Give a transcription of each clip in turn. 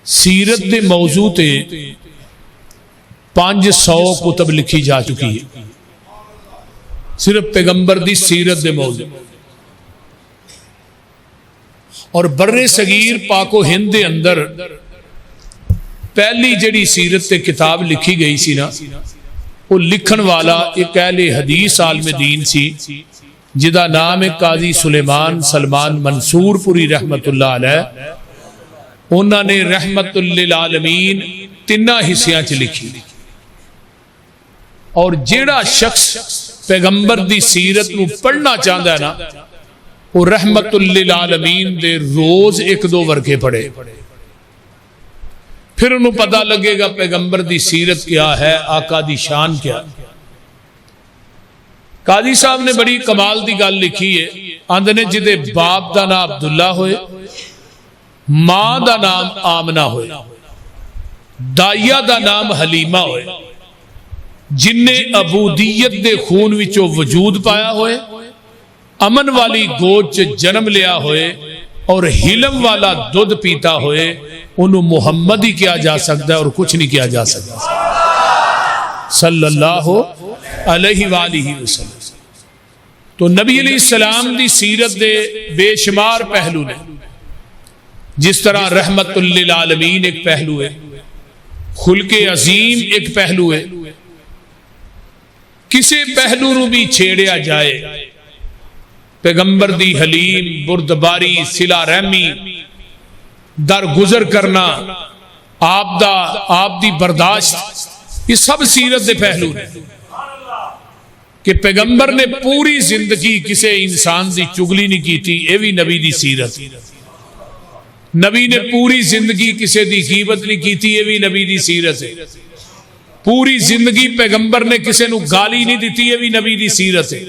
सीरत के मौजू ते 500 कुतब लिखी जा चुकी है, सिर्फ पैगंबर की सीरत के मौजू। और बर्रे सगीर पाको हिंद के अंदर पहली जड़ी सीरत ते किताब लिखी गई सी ना, वो लिखण वाला एक अहले हदीस आलम दीन सी, जिदा नाम है काजी सुलेमान सलमान मंसूरपुरी रहमतुल्लाह अलैह। उन्होंने रहमतुल लिल आलमीन तिना हिस्सियां च लिखी। और जेड़ा शख्स पैगंबर की सीरत नूं पढ़ना चाहता है ना, वो रहमतुल लिल आलमीन दे रोज 1-2 वर्गे पढ़े, फिर उन्हें पता लगेगा पैगंबर की सीरत क्या है, आका दी शान क्या। काजी साहब ने बड़ी कमाल की गल लिखी है, आंदे ने जिदे बाप का नाम अब्दुल्ला होए, मां का नाम आमना होए, दाइया का नाम हलीमा होए, जिन्हें अबूदियत दे खून विचों वजूद पाया होए, अमन वाली गोद च जन्म लिया होए और हिलम वाला दुध पीता होए, उन्होंने मुहम्मद ही किया जा सकता है और कुछ नहीं किया जा सकता सल्लल्लाहु अलैहि वालिहि वसल्लम। तो नबी अलैहिस्सलाम दी सीरत दे बेशुमार पहलू ने, जिस तरह रहमतुल लिल आलमीन एक पहलू है, खुल्के अजीम एक पहलू है। किसी पहलू नूं भी छेड़िया जाए, पैगंबर दी हलीम बुरदबारी सिला रहमी दर गुजर करना, आप दी बर्दाश्त, ये सब सीरत दे पहलू ने कि पैगंबर ने पूरी जिंदगी किसी इंसान की चुगली नहीं की थी, यह भी नबी दी सीरत। नबी ने पूरी जिंदगी किसी की गीबत नहीं की थी, यह भी नबी दी सीरत है। पूरी जिंदगी पैगंबर ने किसी को गाली नहीं दी, यह भी नबी दी सीरत है।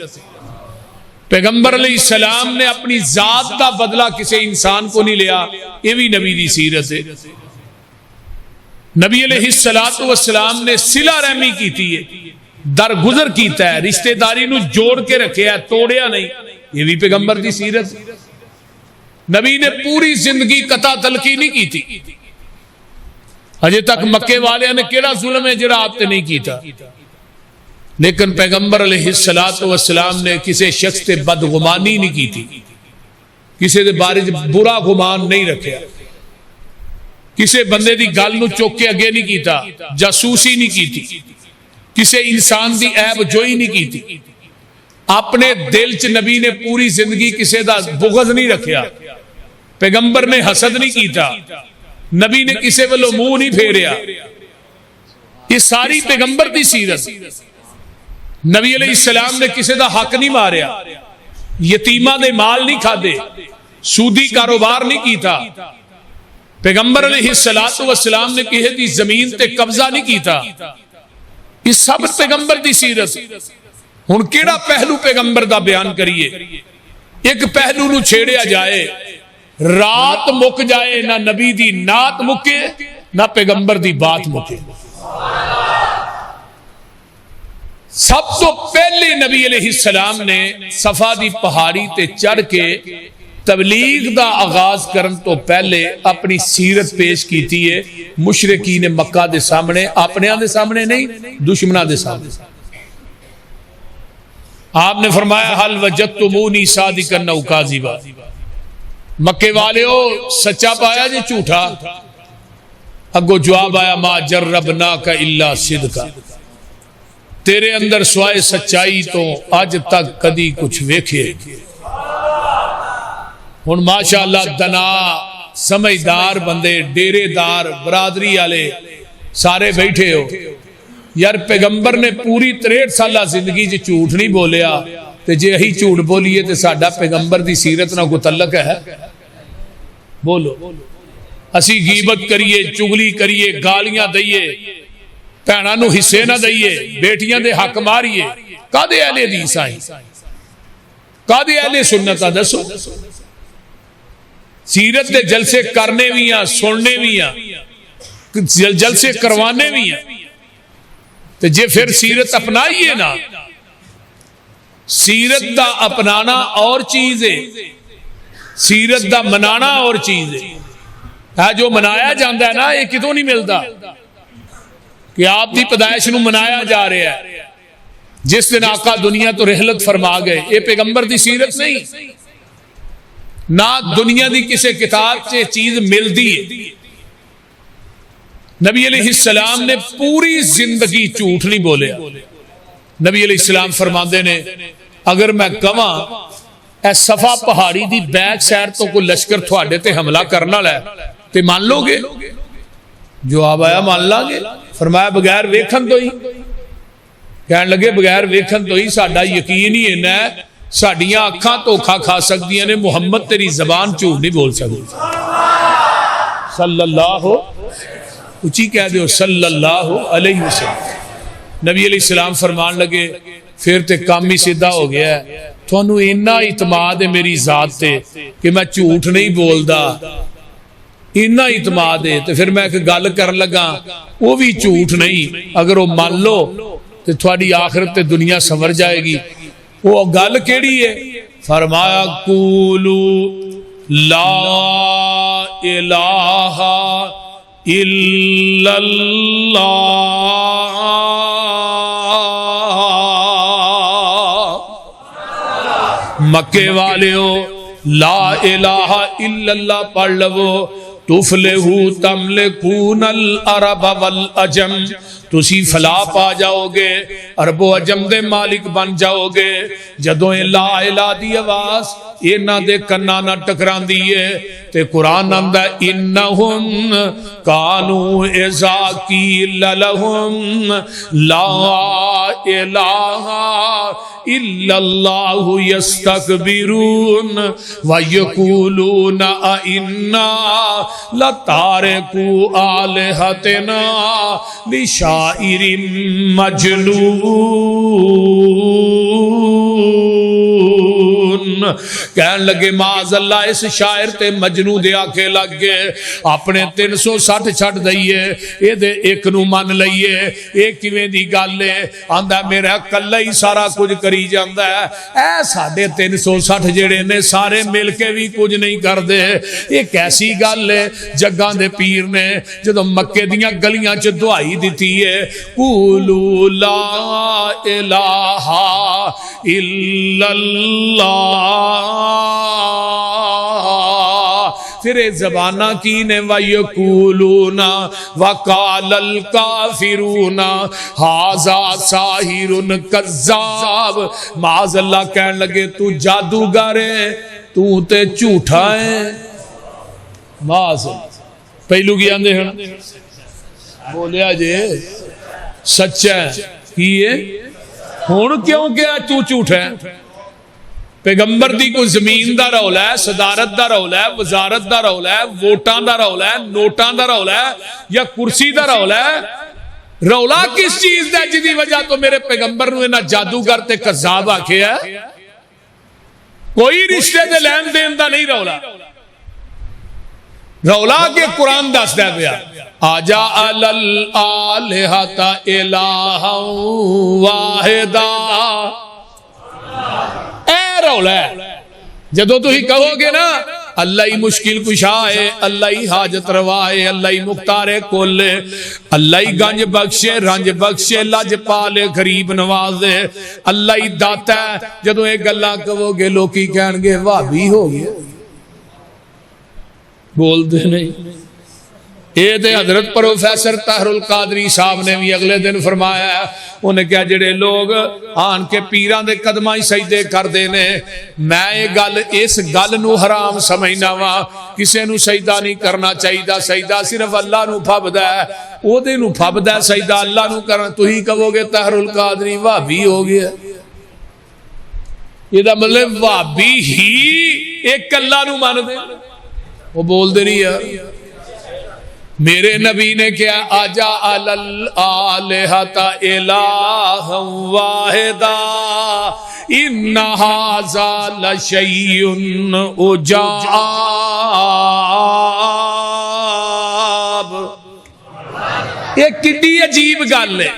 पैगंबर अलैहिस्सलाम ने अपनी जात का बदला किसी इंसान को नहीं लिया, यह भी नबी दी सीरत है। नबी अलैहिस्सलातु वस्सलाम ने सिला रहमी की थी, दरगुजर किया है, रिश्तेदारी नूं जोड़ के रखे, तोड़िया नहीं, यह भी पैगंबर की सीरत। नबी ने पूरी जिंदगी कता तलकी नहीं की थी। अजे तक मक्के वाले ने केड़ा जुल्म है जिहड़ा आप ते नहीं कीता, लेकिन पैगंबर अलैहिस्सलातु वस्सलाम ने किसी शख्स से बदगुमानी नहीं की थी, किसी के बारे में बुरा गुमान नहीं रखा, किसी बंदे की गल नूं चुक के अगे नहीं किया, जासूसी नहीं की थी, किसी इंसान की ऐब जोई नहीं की थी। अपने दिल च नबी ने पूरी जिंदगी किसी का बुग़्ज़ नहीं रखा, पैगंबर ने हसद नहीं किया, नबी ने किसी वालों मुंह नहीं फेरिया। ये सारी पैगंबर की सीरत। नबी अलैहिस्सलाम ने किसी का हक नहीं मारिया, यतीमा दे माल नहीं खादे, सूदी कारोबार नहीं किया। पैगंबर अलैहिस्सलातु वस्सलाम ने किसी की जमीन ते कब्जा नहीं किया। ये सब पैगंबर की सीरत। हुण केड़ा पहलू पैगंबर का बयान करिए? एक पहलू नूं छेड़िया जाए, रात मुक जाए, ना नबी दी नात मुके, ना पैगंबर दी बात मुके। सब तो पहले नबी अलैहिस्सलाम ने सफा दी पहाड़ी ते चढ़ के तबलीग दा आगाज करन तो पहले अपनी सीरत पेश की है, मुशरिकीन मक्का दे सामने, अपने दे सामने नहीं, दुश्मनां दे सामने। आपने फरमाया हल वजदतुमूनी सादिकन औ काज़िबा, मक्के वाले सच्चा पाया जे झूठा? अगो जवाब आया मा जर्रबना का इल्ला सिदका, तेरे अंदर स्वाए सच्चाई तो अज तक कदी कुछ वेखे। हुण माशाअल्लाह दना समझदार बंदे, डेरेदार बरादरी वाले सारे बैठे हो यार। पैगंबर ने पूरी 63 साल जिंदगी च झूठ नहीं बोलिया, ते जे अही झूठ बोलीए तो साडा पैगंबर की सीरत नाल कोई तल्लक है? बोलो। असी गीबत करिए, चुगली करिए, गालियां दईए, भैणां नूं हिस्से ना दईए, बेटियां दे हक मारिए, कादे अहले हदीस आई, कादे अहले सुन्नत आ? दसो। सीरत दे जलसे करने भी आ, सुनने भी आ, जलसे करवाने भी आ, ते जे फिर सीरत अपनाइए ना, सीरत दा अपनाना और चीज है, सीरत दा मनाना और चीज है। है जो मनाया जाता है ना, ये कितों नहीं मिलता कि आप दी पैदाइश नूं मनाया जा रहा है। जिस दिन आका दुनिया तो रहलत फरमा गए, ये पैगंबर की सीरत नहीं, ना दुनिया की किसी किताब च चीज मिलती है। नबी अलैहिस्सलाम ने पूरी जिंदगी झूठ नहीं बोलिया। नबी अलैहिस्सलाम फरमाते ने, अगर मैं कवां ए सफा पहाड़ी की बैक साइड तो कोई लश्कर थोड़े ते हमला करने वाला है ते मान लोगे? जवाब आया मान लांगे। फरमाया बगैर वेखन तो ही, कहन लगे बगैर वेखन तो ही साडा यकीन ही इन्ना है, साडियां अखां धोखा खा सकदियां ने, मुहम्मद तेरी जबान झूठ नहीं बोल सकती। सल्लल्लाहु, उची कह दो सल्लल्लाहु अलैहि वसल्लम। नबी अलैहिस्सलाम फरमान लगे, फिर ते काम ही सीधा हो गया है, थानू इन्ना इतमाद है मेरी जात से कि मैं झूठ नहीं बोलता, इन्ना इतमाद है, तो फिर मैं एक गल कर लगा वो भी झूठ नहीं, अगर वो मान लो तो थोड़ी आखिरत ते दुनिया संवर जाएगी। वो गल केड़ी है? फरमाया कूलू ला इलाहा इल्लल्लाह, मक्के वालेओ ला इलाहा इल्लल्लाह पढ़ लवो, तुफलिहू तमलिकूनल अरब वल अजम, तुसी फला पा जाओगे, अरबो अजम दे मालिक बन जाओगे। जदों ये ला इला दी आवाज इन्हां दे कन्नां नाल टकरांदी है ते कुरान आंदा इन्नहुम कानू इज़ा कील लहुम ला इलाहा इल्लल्लाहु यस्तकबिरून व यकूलून अ इन्ना लतारिकू आलिहतिना लिशाइरिन मजनून। कहन लगे माज अल्लाह इस शायर ते मजनू दे आखे लग गए, अपने 360 छड़ दईए ये एक नू मन लईए, ये किवें दी गल है? आंदा मेरा कल्ला ही सारा कुछ करी जांदा है, ऐ साडे 360 जेड़े ने सारे मिल के भी कुछ नहीं करते, ये कैसी गल है? जग्गां दे पीर ने जदों मक्के दियां गलियां च दुआई दिती है, कूलू ला इलाहा इल्लल्लाह, फिर जबाना की ने वयकूलूना वकालल काफिरूना हाजा साहिरुन कज़्ज़ाब। माज़ अल्लाह कहन लगे तू जादूगर है, तू ते झूठा है। माज़ पहलू की आंदे हैं बोलिया जे सच्चा की है, हुण क्यों क्या तू झूठा है? पैगंबर दी कोई जमीन दा रौला है, सदारत दा रौला है, वजारत दा रौला है, वोटां दा रौला है, नोटां दा रौला है या कुर्सी दा रौला है? रौला किस चीज दा जिदी वजह तो मेरे पैगंबर नूं इन्हां जादूगर ते कज़्ज़ाब आखिया? कोई रिश्ते दे लैन देन दा नहीं रौला। रौला के कुरान दसदा पिया, आजा अलल आलिहता इलाहा वाहिदा, रौला है। जदों तुसीं कहोगे ना अल्लाह ही मुश्किल कुशा है, अल्लाह ही हाजत रवा है, अल्लाह ही मुख्तारे कुल है, अल्लाह ही गंज बख्शे रंज बख्शे लज पाले गरीब नवाजे, अल्लाह ही दाता है, जदों ये गल्लां कहोगे लोकी कहणगे भाभी हो गया, बोलते नहीं। ये तो हजरत प्रोफेसर ताहरुल कादरी साहब ने भी अगले दिन फरमाया, उन्हें क्या जेड़े लोग आन के पीरां दे कदमां ही सजदे करते ने, मैं ये गल इस गल नूं हराम समझना वा, किसी नूं सजदा नहीं करना चाहिए, सजदा सिर्फ अल्लाह नूं फबदा है, ओहदे नूं फबदा सजदा अल्लाह नूं करना। तुसीं कहोगे ताहरुल कादरी भाभी हो गया, इहदा मतलब भाभी ही एक अल्लाह नूं मनदे, वो बोलते नहीं यार। मेरे नबी ने क्या आजा अलल आलिहता इलाहम वाहिदा इन्ना हाज़ा लशैउन उजाब। ये कितनी अजीब गल है,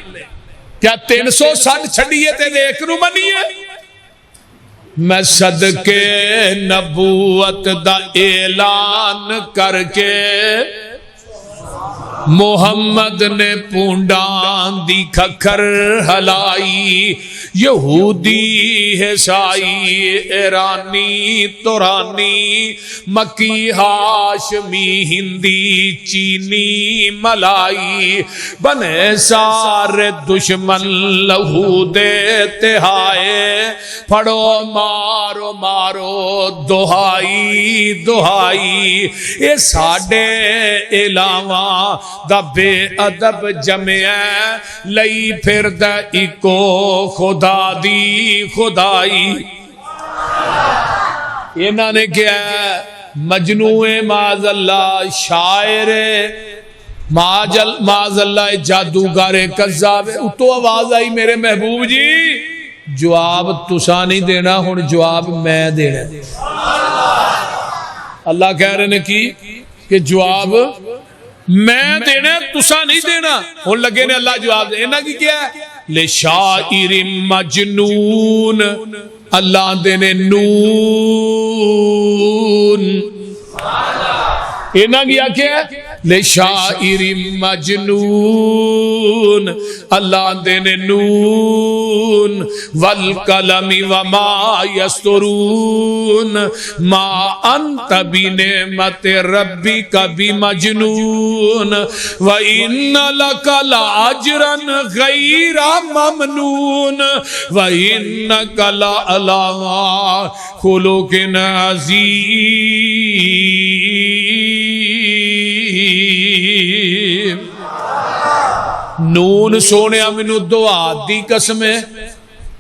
क्या 360 छड़िए ते देख नूं मनीए? मैं सदके नबूवत दा ऐलान करके मोहम्मद ने पूंडां दी खखर हलाई। यहूदी ईसाई ईरानी तुरानी मक्की हाशमी हिंदी चीनी मलाई बने सारे दुश्मन लहू दे तिहाए। फड़ो मारो मारो दुहाई दुहाई ये साडे इलावा दा बेअदब जमिया लई फिरदा इको खुदा दी खुदाई। इन्हां ने क्या मजनूए माज़अल्ला शायर माज़अल्ला जादूगर कज़्ज़ाब। उतो आवाज आई मेरे महबूब जी जवाब तुसा नहीं देना हुण जवाब मैं देना। अल्लाह कह रहे ने कि जवाब मैं देना तुसा नहीं देना। हुण लगे ने अल्लाह जवाब दे। इन्हां की क्या ले शाइर मजनून अल्लाह देने नून। इन्हां की आख्या ले शाइर मजनून अल्लाह देने नून वल कलमी वमा यस्तरून मा अंत बिनेमत रब्बिका बिमजनून व इन्न लका लाअजरन गैरा ममनून व इन्नका लअला खुलुकिन अज़ीम। नून सोने मैनू दुआ दी कसम है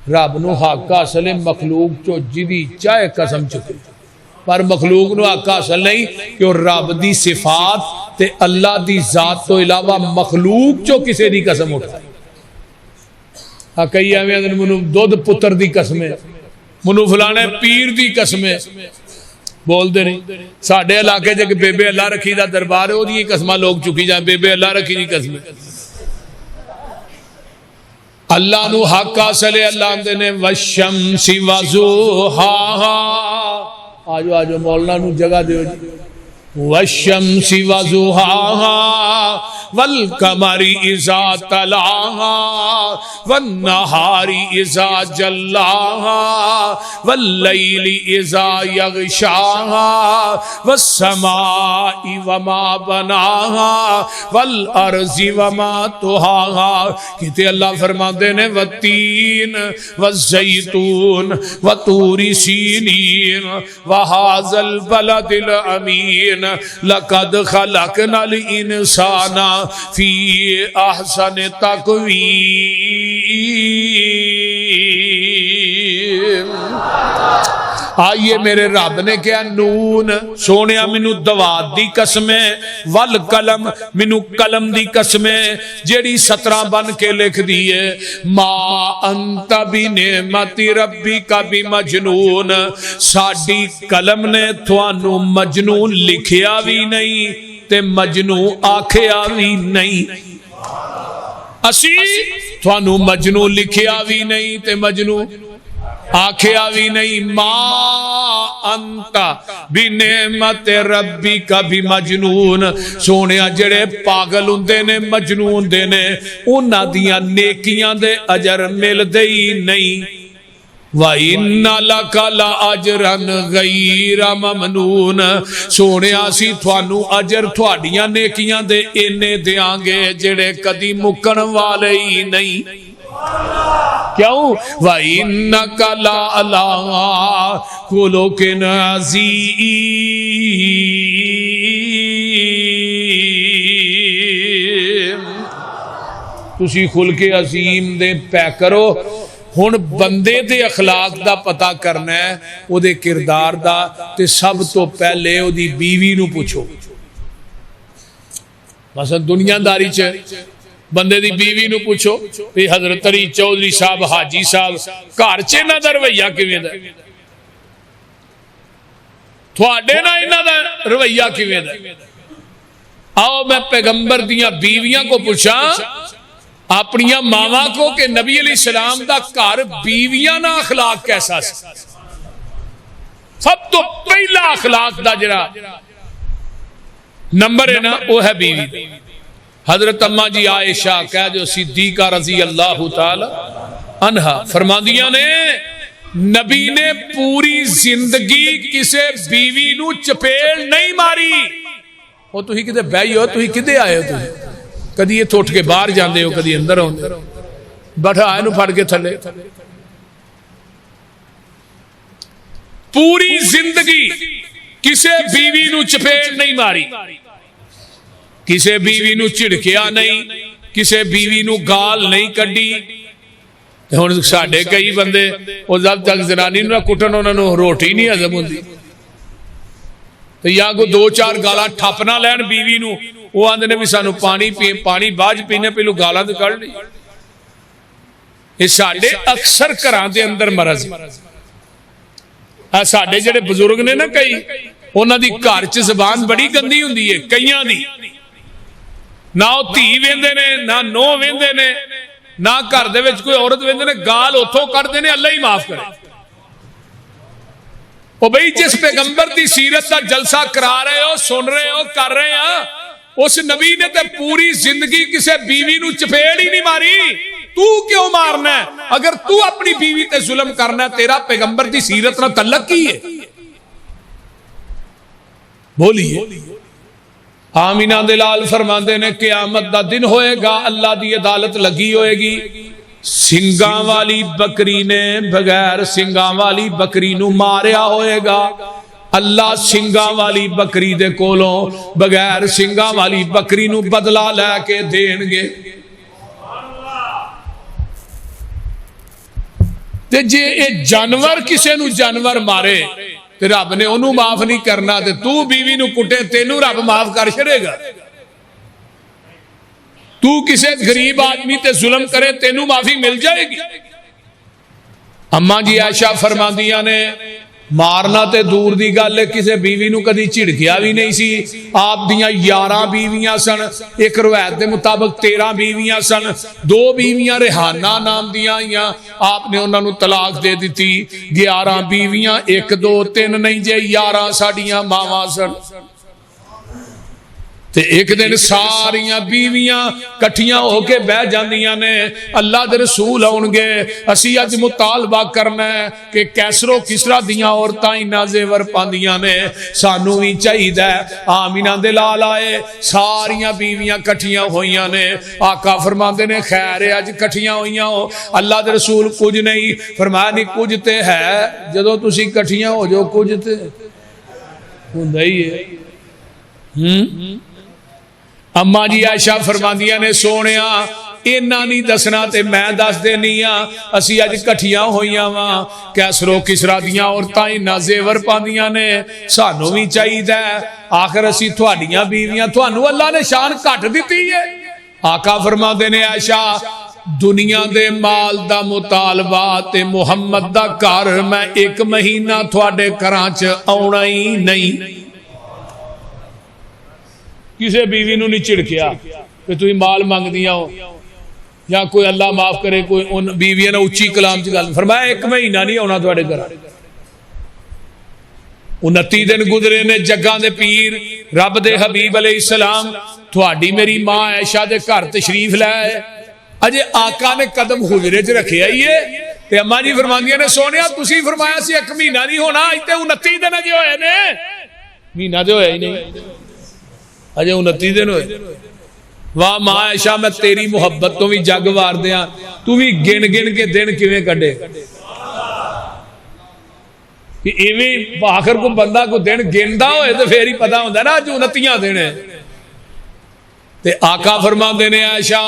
रब नू हक हासिल है मखलूक चो जिदी चाहे कसम चुके पर मखलूक नू हक हासिल नहीं कि रब दी सिफात ते अल्लाह दी जात तो इलावा मखलूक चो किसी दी कसम उठाए। कई एवं मैनू दुध पुत्र दी कसम है मैनू फलाने पीर दी कसम है बोलते नहीं। साडे इलाके च बेबे अल्लाह रखी दा दरबार है ओदी कसम लोग चुकी जाए बेबे अल्लाह रखी दी कसम। अल्लाह नू हक हासिल है अल्लाह आंदे ने वशम्सी वज़ुहाहा। आजो आजो मौलाना नू जगह दियो जी। वशम्सी वज़ुहाहा वल कमरी इज़ा तलाहा वन्नहारी इज़ा जल्लाहा वल्लैली इज़ा यग़शाहा वस्समाई वमा बनाहा वल अर्ज़ि वमा तुहाहा। किते अल्लाह फरमाते ने वत्तीन वज़्ज़ैतून वतूरी सीनीन वहाज़ल बलदिल अमीन लक़द ख़लक़नल इंसाना फी अहसन तक़वीम। आइए मेरे रब ने क्या नून सोने मैनू दवात दी कसम है वल कलम मैनू कलम दी कसम है जेड़ी 17 बन के लिख दी है मा अंत बिनेमति रब्बिका बिमजनून। साडी कलम ने तुहानू मजनून लिखिया भी नहीं ते मजनू आखिया भी नहीं। असी तुहानू मजनू लिखिया भी नहीं ते मजनू आखिया भी नहीं। मां अंता बिनेमत रब्बिका बिमजनून। सोने जेड़े पागल हुंदे ने मजनू हुंदे ने उन्हां दियां नेकियां दे अजर मिलदे ही नहीं। व इन्ना लका लाअजरन गैरा ममनून। सोने असी तुहानू अजर तुहाडियां नेकियां दे इन्ने देंगे जेड़े कदी मुकन वाले ही नहीं। क्यों व इन्नका लअला खुलुकिन अज़ीम। तुसी खुलके अजीम दे पै करो। हुण बंदे दे अखलाक दा पता करना है ओदे किरदार दा ते सब तो पहले ओदी बीवी नू पुछो। मसलन दुनियादारी च बंदे दी बीवी नू पुछो भी हजरत अली चौधरी साहब हाजी साहब घर च इन्हां दा रवैया किवें दा तुहाडे नाल इन्हां दा रवैया किवें दा। आओ मैं पैगंबर दियां बीवियां को पूछा अपनिया मावा को कि नबी अलैहि सलाम दा घर बीवियां ना अखलाक कैसा सी। सब तो पहला अखलाक दा जरा नंबर है ना वो है बीवी। हजरत अम्मा जी आयशा कह दो सिद्दीका रजी अल्लाह तआला अन्हा फरमांदियां ने नबी ने पूरी जिंदगी किसे बीवी नू चपेड़ नहीं मारी। वो तुसी किते बही हो, तुसी किते आए हो, तुसी कदी इत्थों उठ के बाहर जाते हो, कदी अंदर आउंदे हो, बैठा इनू फड़ के थले। पूरी जिंदगी किसे बीवी नू चपेड़ नहीं मारी, किसे बीवी नू झिड़किया नहीं, किसे बीवी नू गाल नहीं कड्डी। हुण साडे कई बंदे वो जब तक जनानी नू ना कुटन उन्होंने रोटी नहीं हजम होंदी, तो या कोई दो चार गालां ठप ना लैन बीवी नू, वो आंदे ने भी सानू पानी पानी बाद पीने पहलू गालां तो कढ़ ली। ये साडे अक्सर घरां दे अंदर मरज है। साडे जिहड़े बजुर्ग ने ना कई, उन्हां दी घर च जबान बड़ी गंदी हुंदी है कईयां दी, ना वो धी वेंदे ने ना नूह वेंदे ने ना घर दे विच कोई औरत वेंदे ने, गाल उथों कढ़दे ने, अल्लाह ही माफ करे। ओ बई जिस पैगंबर दी सीरत दा जलसा करा रहे हो, सुन रहे हो, कर रहे हैं, उस नबी ने तो पूरी जिंदगी किसी बीवी नू चपेड़ ही नहीं मारी। तू क्यों मारना है? अगर तू अपनी बीवी ते जुल्म करना है, तेरा पैगंबर दी सीरत नाल तल्लक की है? बोलिए। आमीना दे लाल फरमांदे ने क़यामत दा दिन होएगा, अल्लाह दी अदालत लगी होएगी, सिंगां वाली बकरी ने बगैर सिंगां वाली बकरी नू मारिया होएगा। अल्लाह सिंगां वाली बकरी दे कोलों बगैर सिंगां वाली बकरी नू बदला लैके देणगे। ते जे ये जानवर किसे नू जानवर मारे ते रब ने ओनू माफ नहीं करना, ते तू बीवी नू कुटे तेनू रब माफ कर छड़ेगा। तू किसे गरीब आदमी ते जुल्म करे तेनू माफी मिल जाएगी। अम्मा जी आयशा फरमांदियां ने मारना ते दूर दी गल, किसे बीवी नू कदी झिड़किया भी नहीं सी। आप दियां 11 बीवियां सन, एक रवायत के मुताबिक 13 बीवियां सन। 2 बीवियां रिहाना नाम दियां आईयां, आपने उन्होंने तलाक दे दी। 11 बीवियां 1 2 3 नहीं जे 11 साडियां मावां सन। ते एक दिन सारियां बीवियां कट्ठियां होके बह जांदियां ने, अल्लाह दे रसूल आउणगे, असी अज मुतालबा करना है कि कैसरो किसरा दियां औरतां इन्ना जेवर पांदियां ने, सानू भी चाहिदा। आमीना दे लाल आए, सारियां बीवियां कट्ठियां होईयां ने। आका फरमांदे ने खैर है अज कट्ठियां होईयां हो। अल्लाह दे रसूल कुछ नहीं फरमाया, नहीं कुछ ते है, जदों तुसी कट्ठियां हो जाओ कुछ ते हुंदा ही है। अम्मा जी आयशा फरमांदियां ने सोनिया इन्ना नहीं दसना ते मैं दस देनी आ, असी अज कट्ठियां होईयां वा, कैसरो किसरा दियां औरतां इन्ना जेवर पांदियां ने, सानू भी चाहिदा। आखिर असी तुहाडियां बीवियां, तुहानू अल्लाह ने शान घट दिती है। आका फरमांदे ने आयशा दुनिया दे माल दा मुतालबा ते मुहम्मद दा घर मैं 1 महीना तुहाडे घरां च आउणा ही नहीं। किसी बीवी नू नहीं झिड़किया कि तुम माल मंगदियां हो, या कोई अल्लाह माफ करे कोई उन बीवियां ने उच्ची कलाम च गल फरमाया 1 महीना नहीं आना तुहाडे घर। 29 दिन गुजरे ने, जग्गां दे पीर रब दे हबीब अलैहिस्सलाम तुहाडी मेरी मां आयशा दे घर तशरीफ लाए, अजे आका ने कदम हुजरे च रखे ही है। ते अम्मा जी फरमांदियां ने सोनिया तुसी फरमाया सी 1 महीना नहीं होना, अज ते 29 दिन अजे होए ने, महीना तो होया ही नहीं, अजे 29 दिन होए। वाह मां आयशा मैं तेरी मुहब्बत तो भी जग वार दिया, तू भी गिन गिन के दिन किवें कढे कि इवें आखिर को बंदा को दिन गिनदा होए तो फिर ही पता होंदा ना अज 29 दिन है। ते आका फरमांदे ने आयशा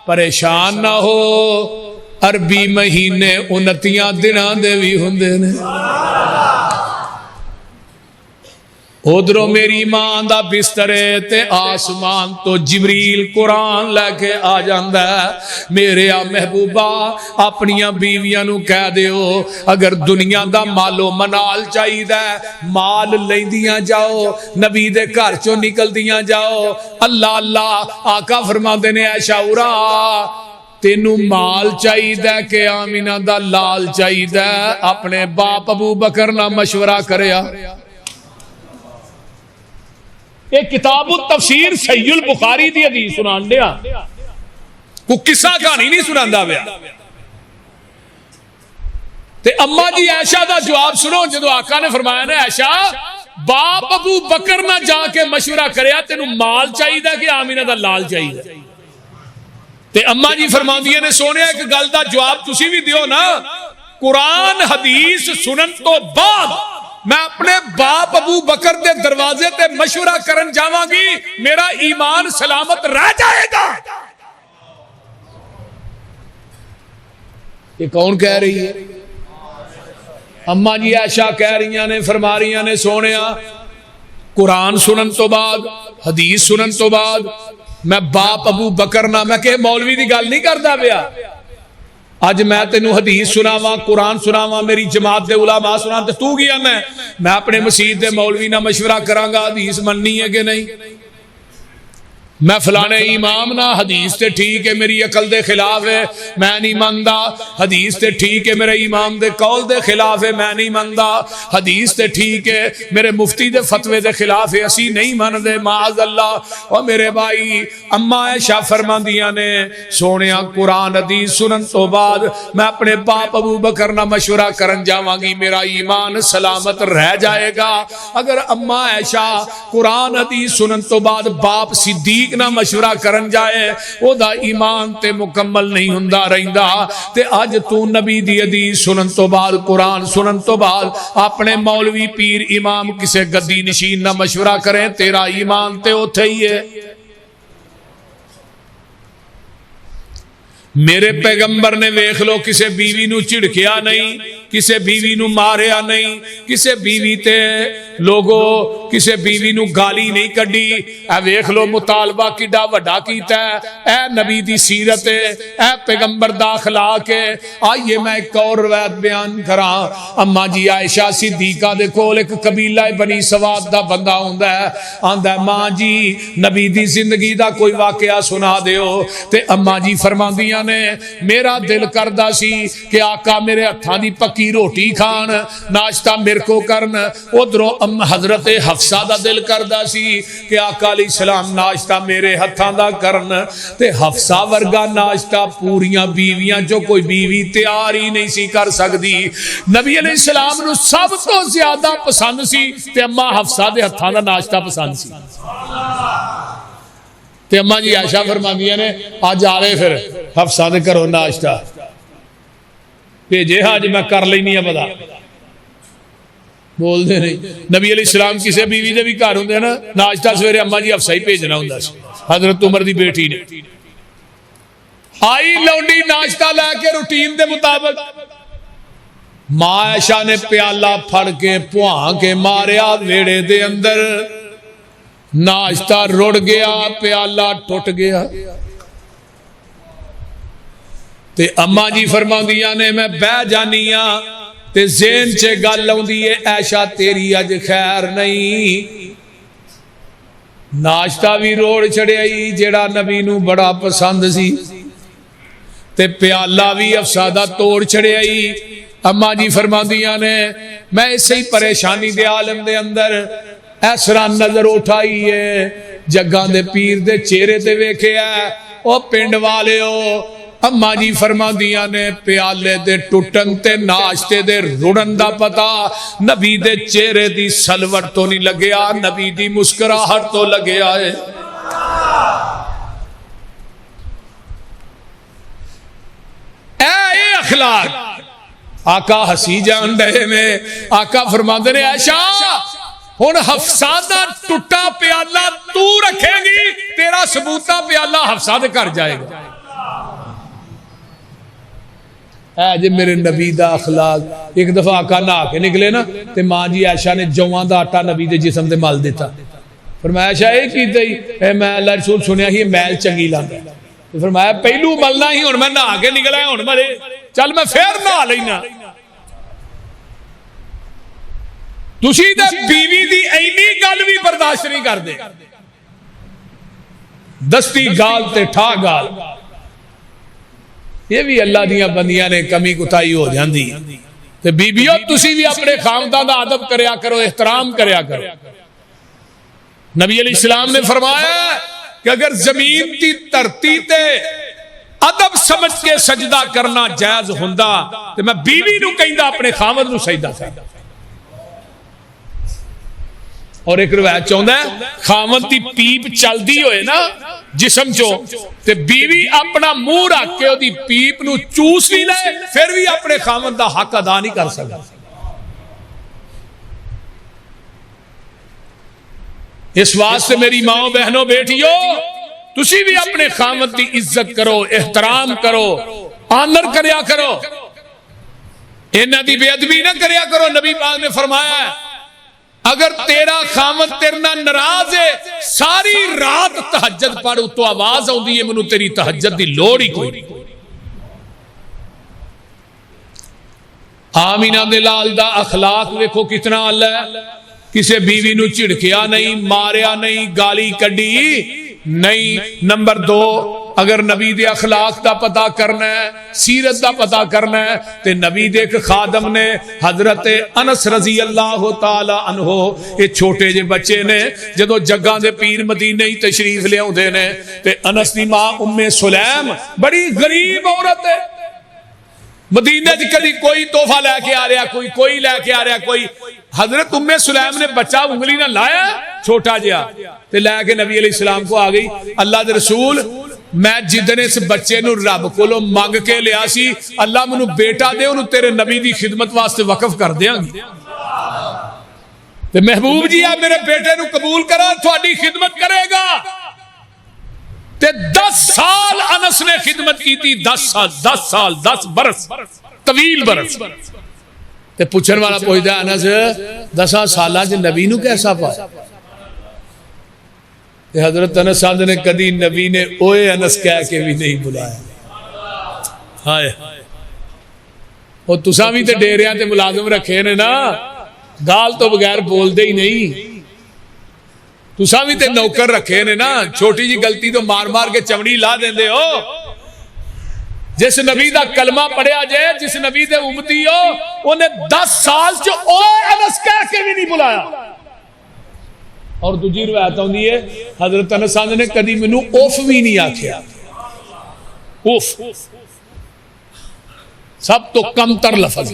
परेशान ना हो, अरबी महीने 29 दिनां दे भी हुंदे ने। उधरों मेरी मां दा बिस्तर है ते आसमान तो जिबरील कुरान लैके आ जांदा है। मेरे आ महबूबा अपनियां बीवियां नू कह दिओ अगर दुनिया दा मालो मनाल चाहिदा माल लैंदियां जाओ, नबी दे घर चों निकलदियां जाओ। अल्लाह अल्लाह आका फरमांदे ने आयशा उरा तेनू माल चाहिदा कि आमीना दा लाल चाहिदा? अपने बाप अबू बकर ना मशवरा करया। एक किताब तफसीर सहीहुल बुखारी दी हदीस सुनान दिया, को किस्सा कहानी नहीं सुनांदा पिया। ते अम्मा जी ऐशा दा जवाब सुनो, जो आका ने फरमाया ना, ऐशा बाप अबू बकर ना जाके मशवरा करया तेनू माल चाहिदा कि आमीना दा लाल चाहिदा? ते अम्मा जी फरमांदियां ने, सोने एक गल दा जवाब तुसी भी दियो ना, कुरान हदीस सुनन तो बाद मैं अपने बाप अबू बकर दे दरवाजे ते मशवरा करन जावांगी, मेरा ईमान सलामत रह जाएगा। ये कौन कह रही है? अम्मा जी ऐशा कह रही ने, फरमा रही ने, सोने कुरान सुनन तो बाद, हदीस सुनन तो बाद मैं बाप अबू बकर ना, मैं कहे मौलवी की गल नहीं करता पिया। अज मैं तेनू हदीस सुनावा, कुरान सुनावा, मेरी जमात दे उलामा सुना, तो तू की आना? मैं अपने मसीत दे मौलवी ना मशवरा करांगा हदीस मननी है कि नहीं? मैं फलाने इमाम ना, हदीस ते ठीक है मेरी अकल दे खिलाफ है, मैं नहीं मानता। हदीस ते ठीक है मेरे इमाम दे कौल दे खिलाफ है, मैं नहीं मानता। हदीस ते ठीक है मेरे मुफ्ती दे फतवे दे खिलाफ है, असी नहीं मानते, माअज़ अल्लाह। और मेरे भाई अम्मा ऐशा फरमांदियां ने, सोने कुरान हदीस सुनन तो बाद मैं अपने बाप अबू बकर ना मशवरा करन जावांगी, मेरा ईमान सलामत रह जाएगा। अगर अम्मा ऐशा कुरान हदीस सुनन तो बाद बाप सिद्दीक ना मशवरा करन जाए, ओदा ईमान ते मुकम्मल नहीं हुंदा रहिंदा। ते अज तू नबी दी हदीस सुनन तो बाद, कुरान सुनन तो बाद अपने मौलवी पीर इमाम किसे गद्दी नशीन ना मशवरा करें, तेरा ईमान ते उथे ही है। मेरे पैगंबर ने वेख लो किसे बीवी नू झिड़किया नहीं, किसे बीवी नू मारिया नहीं, किसे बीवी ते लोगो किसे बीवी नू गाली नहीं कड्डी। ए वेख लो मुतालबा किड्डा वड्डा कीता है। ए नबी दी सीरत है, ए पैगंबर दा अखलाक है। आइए मैं एक और रवायत बयान करा। अम्मा जी आयशा सिद्दीका दे कोल एक कबीला बनी सवाद दा बंदा हुंदा है, आंदा मां जी नबी दी जिंदगी दा कोई वाकया सुना दियो। ते अम्मा जी फरमांदियां ने, मेरा दिल करदा सी कि आका मेरे हत्थां दी पक्की रोटी खान, नाश्ता मेरे को करन। उधरों हजरत हफ्सा दा दिल करदा सी कि आका अलैहिस्सलाम नाश्ता मेरे हत्थां दा करन। ते हफ्सा वर्गा नाश्ता पूरियां बीवियां चो कोई बीवी तैयार ही नहीं सी कर सकदी। नबी अलैहिस्सलाम नू सब तो ज्यादा पसंद सी ते अम्मा हफ्सा दे हत्थां दा नाश्ता पसंद सी। ते अम्मा जी आयशा फरमांदियां ने, अज आ रहे फिर हफ्सा दे घरों नाश्ता भेजे, अज मैं कर लेनी है पता। बोलते नहीं, नबी अलैहिस्सलाम किसी बीवी दे भी घर होंगे ना, नाश्ता सवेरे अम्मा जी हफ्सा ही भेजना होंदा सी। हजरत उमर दी बेटी ने आई लौंडी नाश्ता लैके रूटीन के मुताबिक, मां आयशा ने प्याला फड़ के भुआ के मारिया वेड़े दे अंदर, नाश्ता रुड़ गया, प्याला टुट गया। ते अम्मा जी फरमांदियां ने, मैं बह जानी हां ते ज़हन च गल आउंदी है, ऐशा तेरी अज खैर नहीं। नाश्ता भी रोड़ छड़िया जेड़ा नबी नू बड़ा पसंद सी, ते प्याला भी हफ्सा दा तोड़ छड़िया। अम्मा जी फरमांदियां ने, मैं इसे ही परेशानी दे आलम दे अंदर इस तरह नजर उठाई है, जग्गां दे पीर दे चेहरे ते वेखिया, ओ पिंड वालिओ। अम्मा जी फरमांदियां ने, प्याले दे टुटन ते नाश्ते दे रुड़न दा पता नबी दे चेहरे दी सलवट तो नहीं लग्या, नबी दी मुस्कुराहट तो लग्या है। ए अखलाक आका हसी जान रहे ने। आका फरमांदे ने, ऐशा हुण हफ्सा दा टुटा प्याला तू रखेगी, तेरा सबूता प्याला हफ्सा दे घर जाएगा। जे मेरे नबी दा अखलाक। एक दफा आका नहा के निकले ना, ते मां जी आयशा ने जौआं दा आटा नबी दे जिस्म ते मल दिता। फरमाया आयशा ये कीता? मैं अल्लाह रसूल सुनिया ही मैल चंगी लांदा। फरमाया पहलू मलना ही, हुण मैं नहा के निकला, हुण मले चल मैं फिर नहा लेना। तुसी ते बीवी दी इन्नी गल भी बर्दाश्त नहीं करदे, दस्ती गाल ते ठा गाल। ये भी अल्लाह दियां बंदियां ने कमी कुताई हो जाती। ते बीबियों तुसी भी अपने खामदां दा अदब करया करो, एहतराम करया करो। नबी अलैहिस्सलाम ने फरमाया कि अगर जमीन की धरती ते अदब समझ के सजदा करना जायज हुंदा ते मैं बीवी नूं कहंदा अपने खामद नूं सजदा कर। और एक रिवायत चाहता है खामद की पीप चलती होए ना जिसम चो ते बीवी अपना मुंह रख के ओदी पीप नूं चूस भी ले फिर भी अपने खामद का हक अदा नहीं कर सकता। इस वास्ते मेरी माओ बहनों बेटियों तुसी भी अपने खामद की इज्जत करो, एहतराम करो, आनर करया करो, इन्हां दी बेअदबी ना करया करो। नबी पाक ने फरमाया अगर तेरा खामद तेरे नाल नाराज है सारी रात तहज्जुद पढ़ उतो आवाज आउंदी है मैनू तेरी तहज्जुद दी लोड़ ही कोई नहीं। आमीना दे लाल दा अखलाक देखो कितना अल्लाह है। किसी बीवी नू झिड़किया नहीं, मारिया नहीं, गाली कड्डी नहीं। नंबर 2 अगर नबी दे अखलाक दा पता करना है, सीरत दा पता करना है ते नबी दे एक खादम ने हजरत अनस रजी अल्लाह तआला अन्हो ये छोटे जे बच्चे ने जदों जग्गां दे पीर मदीने ही तशरीफ लियाउंदे ने ते अनस दी मां उम्मे सुलैम बड़ी गरीब औरत है। मदीने च कभी कोई तोहफा लैके आ रहा, कोई लैके आ रहा, कोई हजरत उम्मे सुलैम ने बच्चा उंगली ना लाया छोटा जिहा ते लैके नबी अलैहिस्सलाम को आ गई। अल्लाह दे रसूल मैं जिदन इस बच्चे नूं रब कोलों मंग के लिया सी अल्लाह मैनू बेटा दे उन्होंने तेरे नबी की खिदमत वास्ते वकफ कर देंगे ते महबूब जी आ मेरे बेटे नूं कबूल करा थोड़ी खिदमत करेगा। ते 10 साल अनस ने खिदमत की थी, 10 बरस तवील बरस। ते पूछन वाला पूछता अनस 10 साल च नबी नूं कैसा पाया? ते हजरत अनस साहब ने कदी नबी ने ओए अनस कह के भी नहीं बुलाया। हाय और तुसा भी ते डेरिया ते मुलाजम रखे ने ना, गाल तो बगैर बोलते ही नहीं। तुसा भी ते नौकर रखे ने ना, छोटी जी गलती तो मार मार के चमड़ी ला देंदे हो। जिस नबी दा कलमा पढ़िया जाए, जिस नबी दे उम्मती हो, उन्हें 10 साल च ओए अनस कह के भी नहीं बुलाया। और दूजी रिवायत आउंदी है हजरत अनस साहब ने कदी मैनू उफ भी नहीं आख्या। उफ सब तो कमतर लफज।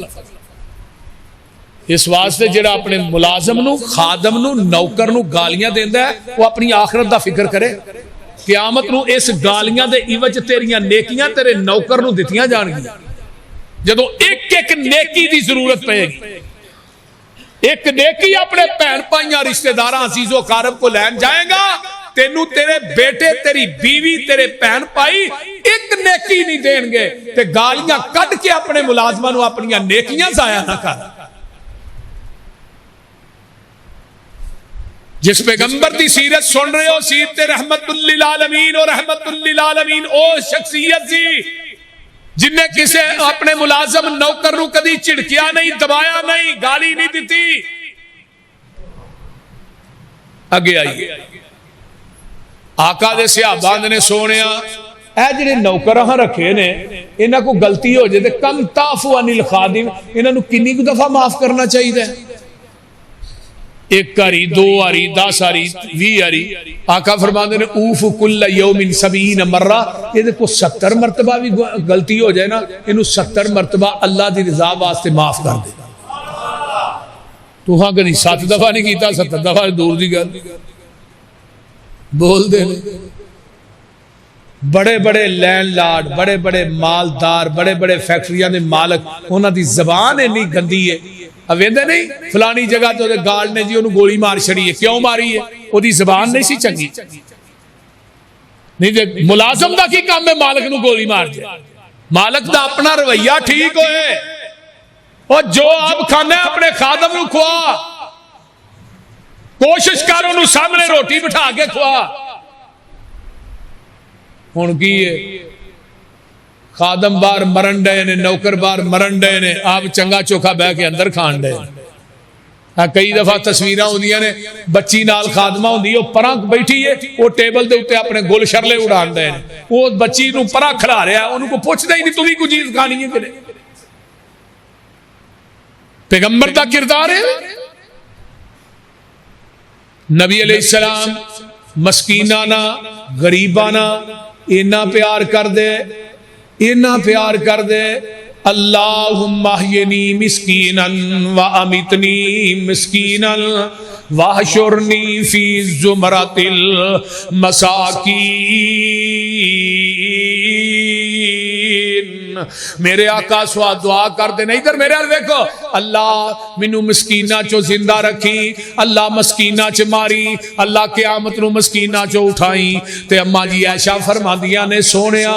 इस वास्ते जिहड़ा अपने मुलाजम नू, खादम नू, नौकर नू गालियां देंदा है वो अपनी आखिरत दा फिक्र करे। क़यामत नू इस गालियां दे इवज तेरियां नेकियां तेरे नौकर नू दित्तियां जाणगियां। जदों एक एक नेकी दी जरूरत पएगी, एक नेकी अपने भैन भाइयों रिश्तेदार अजीजो कारब को लैन जाएगा, तेनू तेरे बेटे, तेरी बीवी, तेरे भैन भाई एक नेकी नहीं देंगे ते गालियां कट के अपने मुलाजमां नू अपनी नेकियां जाया ना कर। जिस पैगंबर की सीरत सुन रहे हो, सीरत रहमतुल लिल आलमीन और रहमतुल लिल आलमीन ओ शख्सियत सी जिन्हें किसे अपने मुलाजम नौकर नू कदी झिड़किया नहीं, दबाया नहीं, गाली नहीं दी। अगे आइए आका दे सहाबा ने सोने ए जिहड़े नौकर रखे ने इन्हां को गलती हो जाए तो कम ताफु अनिल खादिम, इन्हां नू किन्नी कु दफा माफ करना चाहिए? 1 हारी, 2 हारी, 10 हारी, 20 हारी। आका फरमाते ने ऊफ कुल्ल यौमिन 70 मर्रा, ये को 70 मरतबा भी गलती हो जाए ना, इनू 70 मरतबा अल्लाह की रजा वास्ते माफ कर दे। तुहां कभी 7 दफा नहीं किया, 70 दफा दूर की गल बोल दे। बड़े बड़े लैंडलॉर्ड, बड़े बड़े मालदार, बड़े बड़े फैक्ट्रियां के मालक, उन्हां दी जबान इन्नी गंदी है। वेंदे नहीं फलानी जगह तो गार्ड ने जी उन्होंने गोली मार छड़ी है, क्यों मारी है? वो जबान नहीं सी चंगी। नहीं तो मुलाजम का की काम है मालक नू गोली मार दे? मालक का अपना रवैया ठीक होए और जो आप खाना अपने खादम नू खुआ, कोशिश कर उन्होंने सामने रोटी बिठा के खुआ। हुण की है खादम बार मरन डे ने, नौकर बार मरन डे ने, आप चंगा चोखा बह के अंदर खान डे। कई दफा तस्वीर होंदियां ने बच्ची नाल खादमा होंदी है, परां बैठी है, वो टेबल के उत्ते अपने गुल शरले उड़ांदे ने, वो बच्ची नूं परां खिला रहा, उन्होंने कोई पुछदा ही नहीं तू भी कोई चीज खानी है कि नहीं। पैगंबर का किरदार है। नबी अलैहिस्सलाम मस्कीना ना गरीबा ना इन्ना प्यार कर दे, इन्ना प्यार कर दे। अल्लाहुम्मा अहयिनी मिस्कीनन व अमितनी मिस्कीनन वहशुरनी फी ज़ुमरतिल मसाकीन। मेरे आका सुआ दुआ कर दे, नहीं इधर मेरे हाल देखो, अल्लाह मैनू मस्कीना चो जिंदा रखी, अल्लाह मस्कीना च मारी, अल्लाह क़यामत नू मस्कीना चो उठाई। ते अम्मा जी ऐशा फरमांदियां ने सोनिया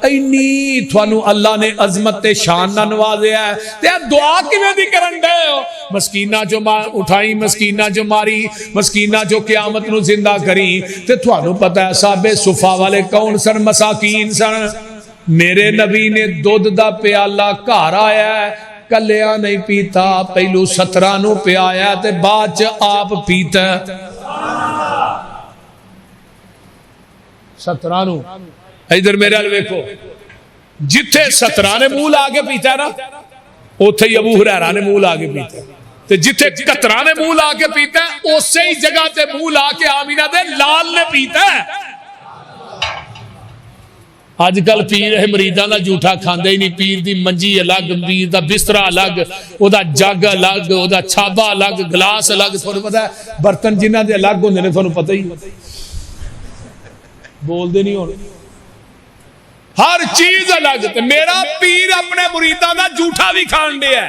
इन्नी थानू अल्लाह ने अजमत ते शान नाल नवाजिया है, ते दुआ किवें दी करन दे हो? मस्कीना चो उठाई, मस्कीना चो मारी, मस्कीना चो क़यामत नू जिंदा करी। ते थानू पता है साहबे सुफा वाले कौन सन? मसाकीन सन। मेरे नबी ने दुध दा प्याला घर आया कलिया नहीं पीता, पहलू 17 नू पियाया ते बाद च आप पीता। 17 नू इधर मेरे हाल वेखो, जिथे 17 ने मुंह ला के पीता ना, उथे ही अबू हुरैरा ने मुंह ला के पीता, ते जिथे 17 ने मुंह ला के पीता उसे ही जगह ते मुंह ला के आमीना दे लाल ने पीता। अजकल पीर मरीदा का झूठा खांदे ही नहीं। पीर की मंजी अलग, पीर का बिस्तरा अलग, वह जग अलग, वह छाबा अलग, गिलास अलग। थोड़ा पता है बर्तन जिन्हों के अलग होंगे ने, थोड़ा पता ही बोलते नहीं होने, हर चीज अलग। ते मेरा पीर अपने मुरीदा का झूठा भी खान दिया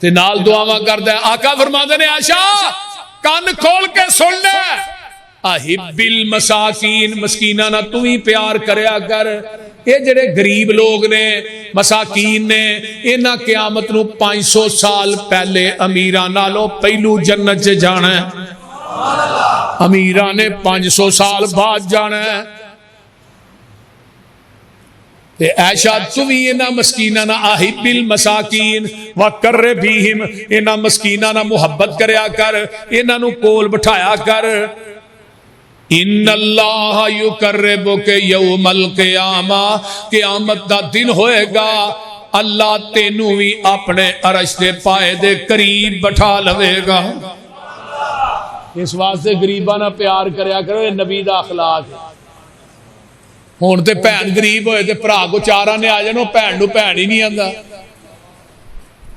ते नाल दुआवां करदा है। आका फरमांदे ने आशा कान खोल के सुन ले, अहिबिल मसाकीन, मस्कीना ना तू ही प्यार करया कर। ये जेड़े गरीब लोग ने, मसाकीन ने, इन्हां क़यामत नू 500 साल पहले अमीरां नालों पहलू जन्नत च जाना है, अमीरां ने 500 साल बाद जाना है। ते ऐशा तू भी इन्हां मस्कीना ना अहिबिल मसाकीन व कर्रे बीहिम, इन्हां मस्कीना ना मुहब्बत करया कर, इन्हां नू कोल बिठाया कर। इन्नल्लाह युकर्रिबुक यौमल क़ियामा, क़यामत दा दिन होएगा, अल्लाह तेनू भी अपने अरश दे पाए दे करीब बैठा लवेगा। इस वास्ते गरीबां नाल प्यार करया करो, ये नबी दा अखलाक है। हुण ते भैन गरीब होए ते भरा को चार आने आ जाण, भैन नू भैन ही नहीं आंदा,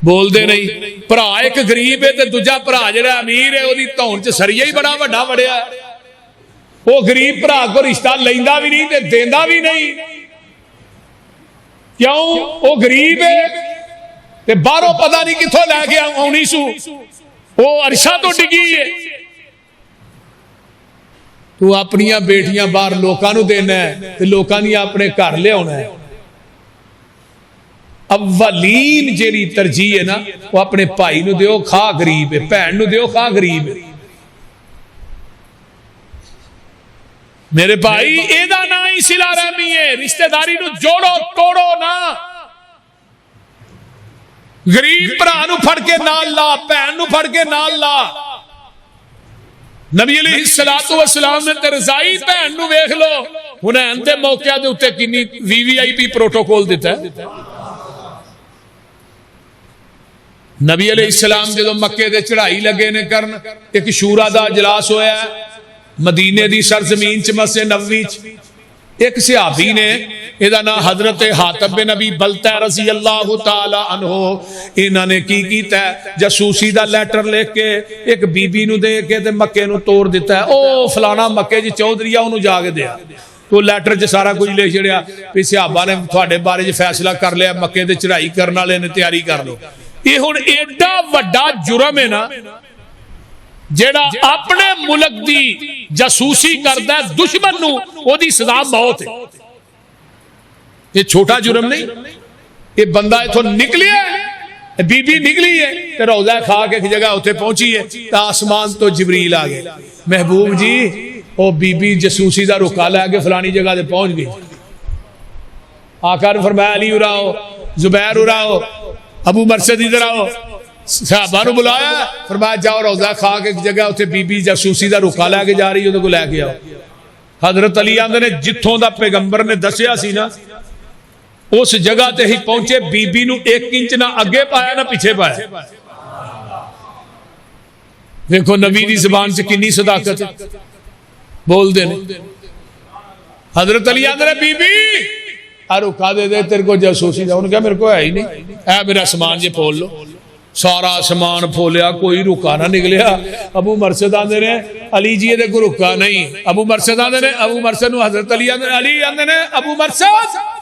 बोलते नहीं। भरा एक गरीब है ते दूजा भरा जिहड़ा अमीर है, ओहदी धौन च सरिया ही बड़ा वड्डा वड़िया है। वो गरीब भरा को रिश्ता लेंदा भी नहीं ते देंदा भी नहीं। क्यों? वो गरीब है ते बाहरों पता नहीं किथों लैके आउणी सू, वो अरशा तो डिगी है। तू अपनियां बेटियां बाहर लोकां नू देना है ते लोकां दी अपने घर लियाउणा है। अव्वलीन जेड़ी तरजीह है ना, वो अपने भाई नू दिओ, खा गरीब है, भैन नू दिओ, खा गरीब है। मेरे भाई एदा ना ही सिला रहमी है, रिश्तेदारी नू जोड़ो तोड़ो ना। गरीब भरा नू फड़ के नाल ला, भैन नू फड़ के नाल ला। नबी अलैहिस्सलातु वस्सलाम ने ते रज़ाई भैन नू वेख लो, हुनैन दे मौके दे उत्ते किन्नी वीवीआईपी प्रोटोकॉल दिता है। नबी अलैहिस्सलाम जदों मक्के दे चढ़ाई लगे ने करन, एक शूरा दा इजलास होया मदीने दी सरजमीन च, मस्जिद नबवी च। एक सहाबी ने, इहदा नाम हजरत हातिब बिन नबी बलता रज़ी अल्लाह तआला अन्हु, इन्हां ने की कीता, जासूसी दा लैटर लिख के एक बीबी नू दे के ते मक्के नू तोड़ दिता है। ओ फलाना मक्के च चौधरी आ, उन्होंने जाके दिया। तो लैटर च सारा कुछ लिख छड़िया भी सहाबा ने तुहाडे बारे च फैसला कर लिया, मक्के ते चढ़ाई करन वाले ने तैयारी कर लो। ये हुण एडा वड्डा जुर्म है ना, जेड़ा अपने मुल्क दी जासूसी करदा है दुश्मन नू, ओदी सजा मौत है। ये छोटा जुर्म नहीं। ये बंदा इथों निकलिया, बीबी निकली है ते रोज़ा खा के एक जगह उत्थे पहुंची है, तो आसमान तो जिबरील आ गए, महबूब जी ओ बीबी जासूसी दा रुका लैके फलानी जगह ते पहुंच गई। आका ने फरमाया अली उराओ, जुबैर उराओ, अबू मरसद इधर आओ। सहाबा नूं बुलाया, फरमाया जाओ रोज़ा खा के एक जगह उत्थे बीबी जासूसी दा रुखा लैके जा रही, उहदे कोल लैके आओ। हजरत अली आंदे ने जिथों दा पैगंबर ने दसिया सी ना उस जगह ते ही पहुंचे, बीबी नूं 1 इंच ना अगे पाया ना पिछे पाया। देखो नबी दी ज़बान च कितनी सदाकत बोलते हैं। हजरत अली आंदे ने बीबी आ रुखा दे दे, तेरे को जासूसी दा। उन्होंने कहा मेरे को है ही नहीं, ऐ मेरा समान जे फोल लो। सारा समान फोलिया, कोई रुका ना निकलिया। अबू मरसद आंदे ने अली जी दे कोई रुका नहीं। अबू मरसद आंदे ने, अबू मरसद नूं हजरत अली आंदे ने अबू मरसद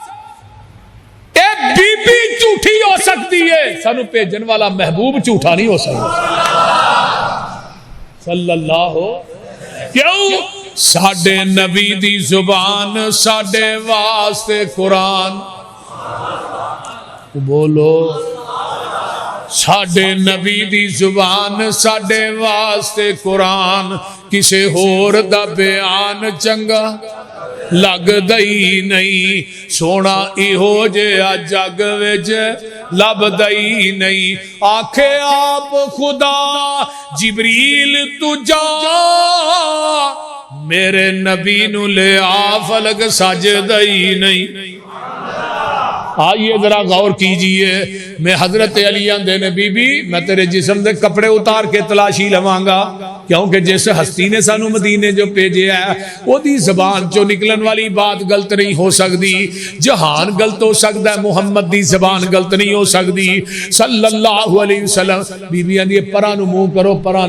ए बीबी झूठी हो सकती है, सानू भेजन वाला महबूब झूठा नहीं हो सकता सल्लल्लाहु। क्यों? साडे नबी दी जुबान साडे वास्ते कुरान। बोलो साडे नबी दी जुबान साडे वास्ते कुरान, किसे होर दा बयान चंगा लगदा ही नहीं। सोना इहो जिहा जग विच लभदा ही नहीं। आखे आप खुदा जिबरील तू जा, मेरे नबी नू ले आ, फलक सजदा ही नहीं। आइए जरा गौर कीजिए। मैं हजरत अली आंदे ने बीबी मैं तेरे जिस्म दे कपड़े उतार के तलाशी लवांगा, क्योंकि जिस हस्ती ने सानू मदीने जो भेजे है ओदी जबान चो निकलन वाली बात गलत नहीं हो सकती। जहान गलत हो सकता है, मुहम्मद दी जबान गलत नहीं हो सकती सल्लल्लाहु अलैहि वसल्लम। बीबी आंदी परा नू मुंह करो, परा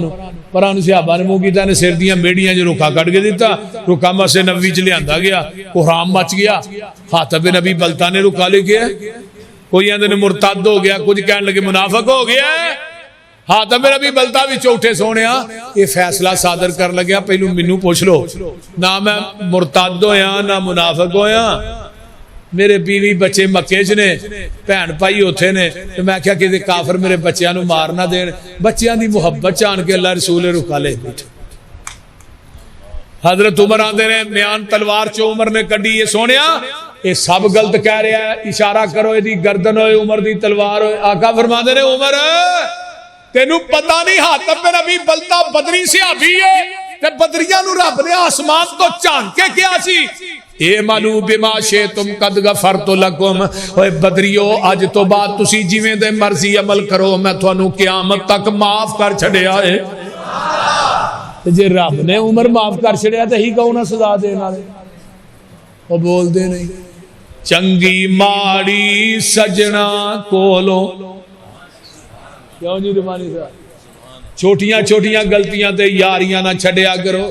नू सहाबा ने मुंह किया, सिर दियां मेड़ियां जो रुखा कट के दिता। रुखा मसे नबी च लिया गया, कोहराम मच गया। हातब नबी बलता ने रुखा लेके, कोई आंदे ने मुरतद हो गया, कुछ कहने लगे मुनाफिक हो गया। हातब नबी बलता भी झूठे सोनिया ये फैसला सादर कर लग्या, पहलू मैनू पुछ लो, ना मैं मुरतद होया ना मुनाफिक होया। मेरे बीवी बच्चे मक्के च ने, भैन भाई उथे ने, तो मैं क्या कि काफर मेरे बच्चों को मार ना देन। बच्चों की मुहब्बत च आन के अल्लाह रसूल रुका ले। हजरत उमर आंदे ने म्यान तलवार चो उमर ने कड़ी, ये सोनिया ये सब गलत कह रहा है, इशारा करो यदि गर्दन होए उमर दी तलवार होए। आका फरमांदे ने उमर तेनू पता नहीं हातब नबी बलता बदरी सहाबी है, ते बदरियां नू रब ने आसमान तो झांक के क्या सी, ए मानू बिमा शे तुम कद गफरतु लकुम। ओए बदरियो अज तो बाद तुसी जिवें दे मर्जी अमल करो, मैं तुहानू क़यामत तक माफ कर छड़िया है। जे रब ने उमर माफ कर छड़िया तो ही कौन सजा देने वाले? वो बोलते नहीं। चंगी माड़ी सजना कोलो, क्यों जी रुमानी साहब, छोटियां छोटियां गलतियां ते यारियां ना छड़िया करो।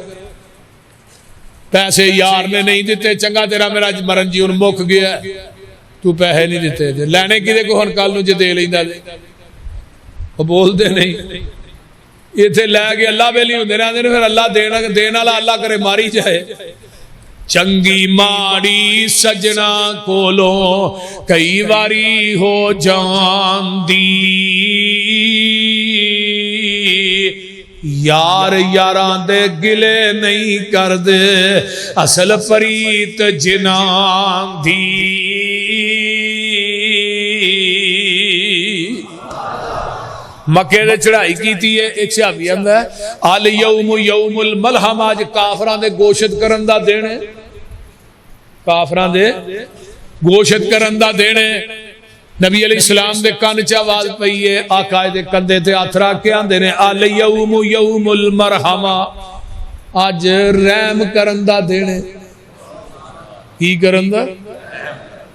पैसे यार ने नहीं दिते, चंगा तेरा मेरा मरन जी मुक गया, तू पैसे नहीं दिते, लैने कि हुण कल नूं जे दे लैंदा। वो बोलते नहीं, इत्थे लैके अल्लाह वेली हुंदे रहंदे ने, फिर अल्लाह देण वाला अल्लाह करे मारी जाए। चंगी माड़ी सजना कोलो कई वारी हो जांदी, यार यारां दे गिले नहीं करदे, असल परीत जिनां दी। मक्के दे चढ़ाई की है, एक सहाबी आंदा अल यौम यौमुल मलहम, आज काफरां दे गोशत करन दा दिन है, काफरां दे गोशत करन दा दिन है। नबी अलैहिस्सलाम दे कान च आवाज पई है, आका दे कंधे ते हथ रख के आंदे ने अल यौम यौमुल मरहमा, आज रहम करन दा दिन है। की करन दा?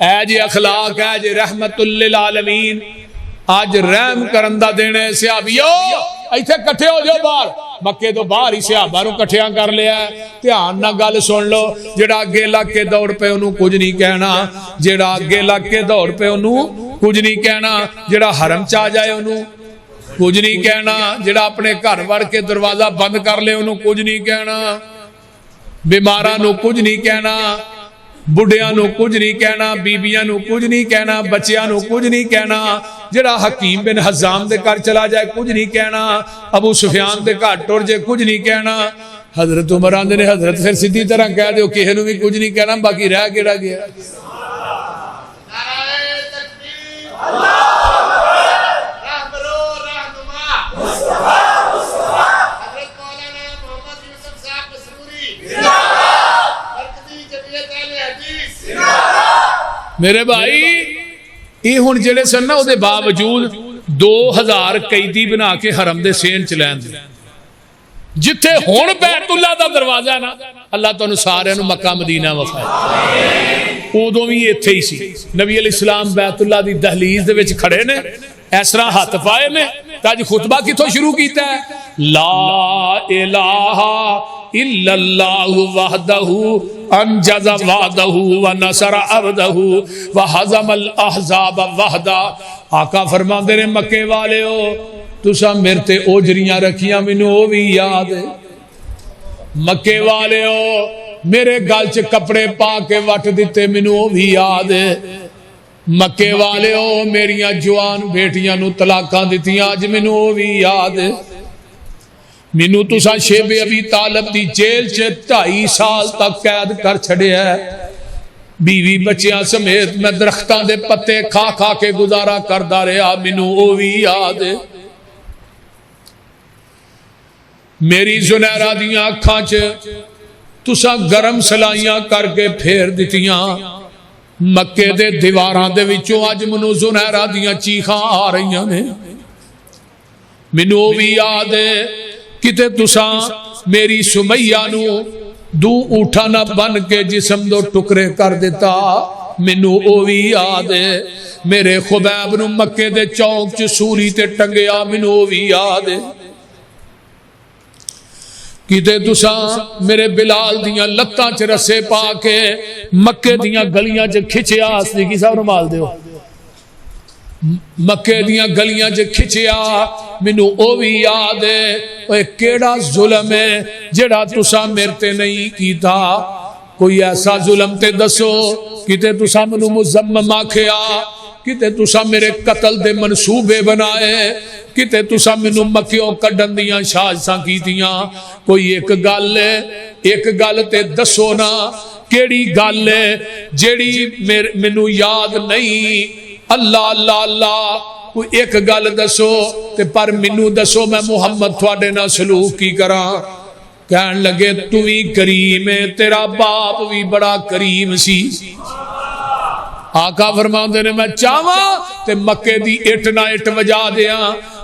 ऐ जे अखलाक है, जे रहमतुल लिल आलमीन, आज रहम करन दा दिन है। सहाबियो इत्थे कट्ठे हो जाओ बाहर, मक्के तो बाहर ही सहाबा नूं कट्ठियां कर लिया। ध्यान नाल गल सुन लो, जेड़ा अगे लग के दौड़ पे उन्होंने कुछ नहीं कहना, जेड़ा अगे लग के दौड़ पे उन्होंने कुछ नहीं कहना, जेड़ा हरम च आ जाए उन्होंने कुछ नहीं कहना, जेड़ा अपने घर वड़ के दरवाजा बंद कर ले उन्होंने कुछ नहीं कहना, बीमारां नूं कुछ नहीं कहना, बुढ़िया कुछ नहीं कहना, बीबियां कुछ नहीं कहना, बच्चियां कुछ नहीं कहना, जेड़ा हकीम बिन हजाम दे घर चला जाए कुछ नहीं कहना, अबू सुफियान दे घर टुर जाए कुछ नहीं कहना। हजरत उमर आंदे ने हजरत फिर सीधी तरह कह दो किसी भी कुछ नहीं कहना, बाकी रह केड़ा गया। मेरे भाई ये हुण जेड़े सन ना उहदे बावजूद 2000 कैदी बना के हरम दे सेन च लैन दे जिथे हुण बैतुल्ला दा दरवाजा ना अल्लाह तुहानू सारिआं नू मक्का मदीना वखाए उदों भी इत्थे ही सी। नबी अल इस्लाम बैतुल्ला दी दहलीज दे विच खड़े ने इस तरह हाथ पाए ने तो अज खुतबा किथों शुरू कीता है ला इलाहा इल्लल्लाहु वहदहु अनजज़ वादहु व नसर अब्दहु व हज़मल अहज़ाब वहदा। आका फरमांदे ने मक्के वालेओ तुसा मेरे ते ओजरियां रखियां मैनू ओ भी याद है। मक्के वालेओ मेरे गल च कपड़े पा के वट दिते मैनू ओ भी याद है। मक्के वालेओ मेरिया जवान बेटियां नू तलाकां दित्तियां अज मैनू ओ भी याद है। मैनू तुसा शेबे अबी तालिब दी जेल च 2.5 साल तक कैद कर छड़िया बीवी बच्चियां समेत मैं दरख्तां दे पत्ते खा खा के गुजारा करदा रहा मैनू ओ भी याद है। मेरी जुनैरा दियां अखां च तुसा गरम सलाइयां करके फेर दित्तियां मक्के दे दीवारां दे विचों अज मैनू जुनैरा दियां चीखां आ रही ने मैनू ओ भी याद है। किते तुसा मेरी सुमैया नू 2 ऊठा ना बन के जिसम दो टुकड़े कर दिता मैनू ओ भी याद है। मेरे खुबैब नू मक्के दे चौक च सूली ते टंगिया मैनू ओ भी याद है। किते तुसा मेरे बिलाल दियां लत्तां च रस्से पा के मक्के दियां गलियां च खिंचिया सिद्दीकी साहब रुमाल दिओ मक्के दियां गलियां च खिंचिया मैनू ओ भी याद है। ओए केड़ा जुल्म है जेड़ा तुसा मेरे ते नहीं कीता कोई ऐसा जुल्म ते दसो। किते तुसा मैनू मुज़म्मम आखिया किते तुसा मेरे कतल दे मनसूबे बनाए किते तुसा मैनू मक्कियों कड्डन दियां साजिशां कीतियां कोई एक गल ते दसो ना केड़ी गल है जेड़ी मैनू याद नहीं। अल्लाह अल्लाह अल्लाह कोई एक गल दसो ते पर मैनू दसो मैं मुहम्मद थोड़े नाल सलूक की करा। कहन लगे तू भी करीम है तेरा बाप भी बड़ा करीम सी। आका फरमाते ने मैं चाहवा ते मक्के दी इट ना इट वजा दिया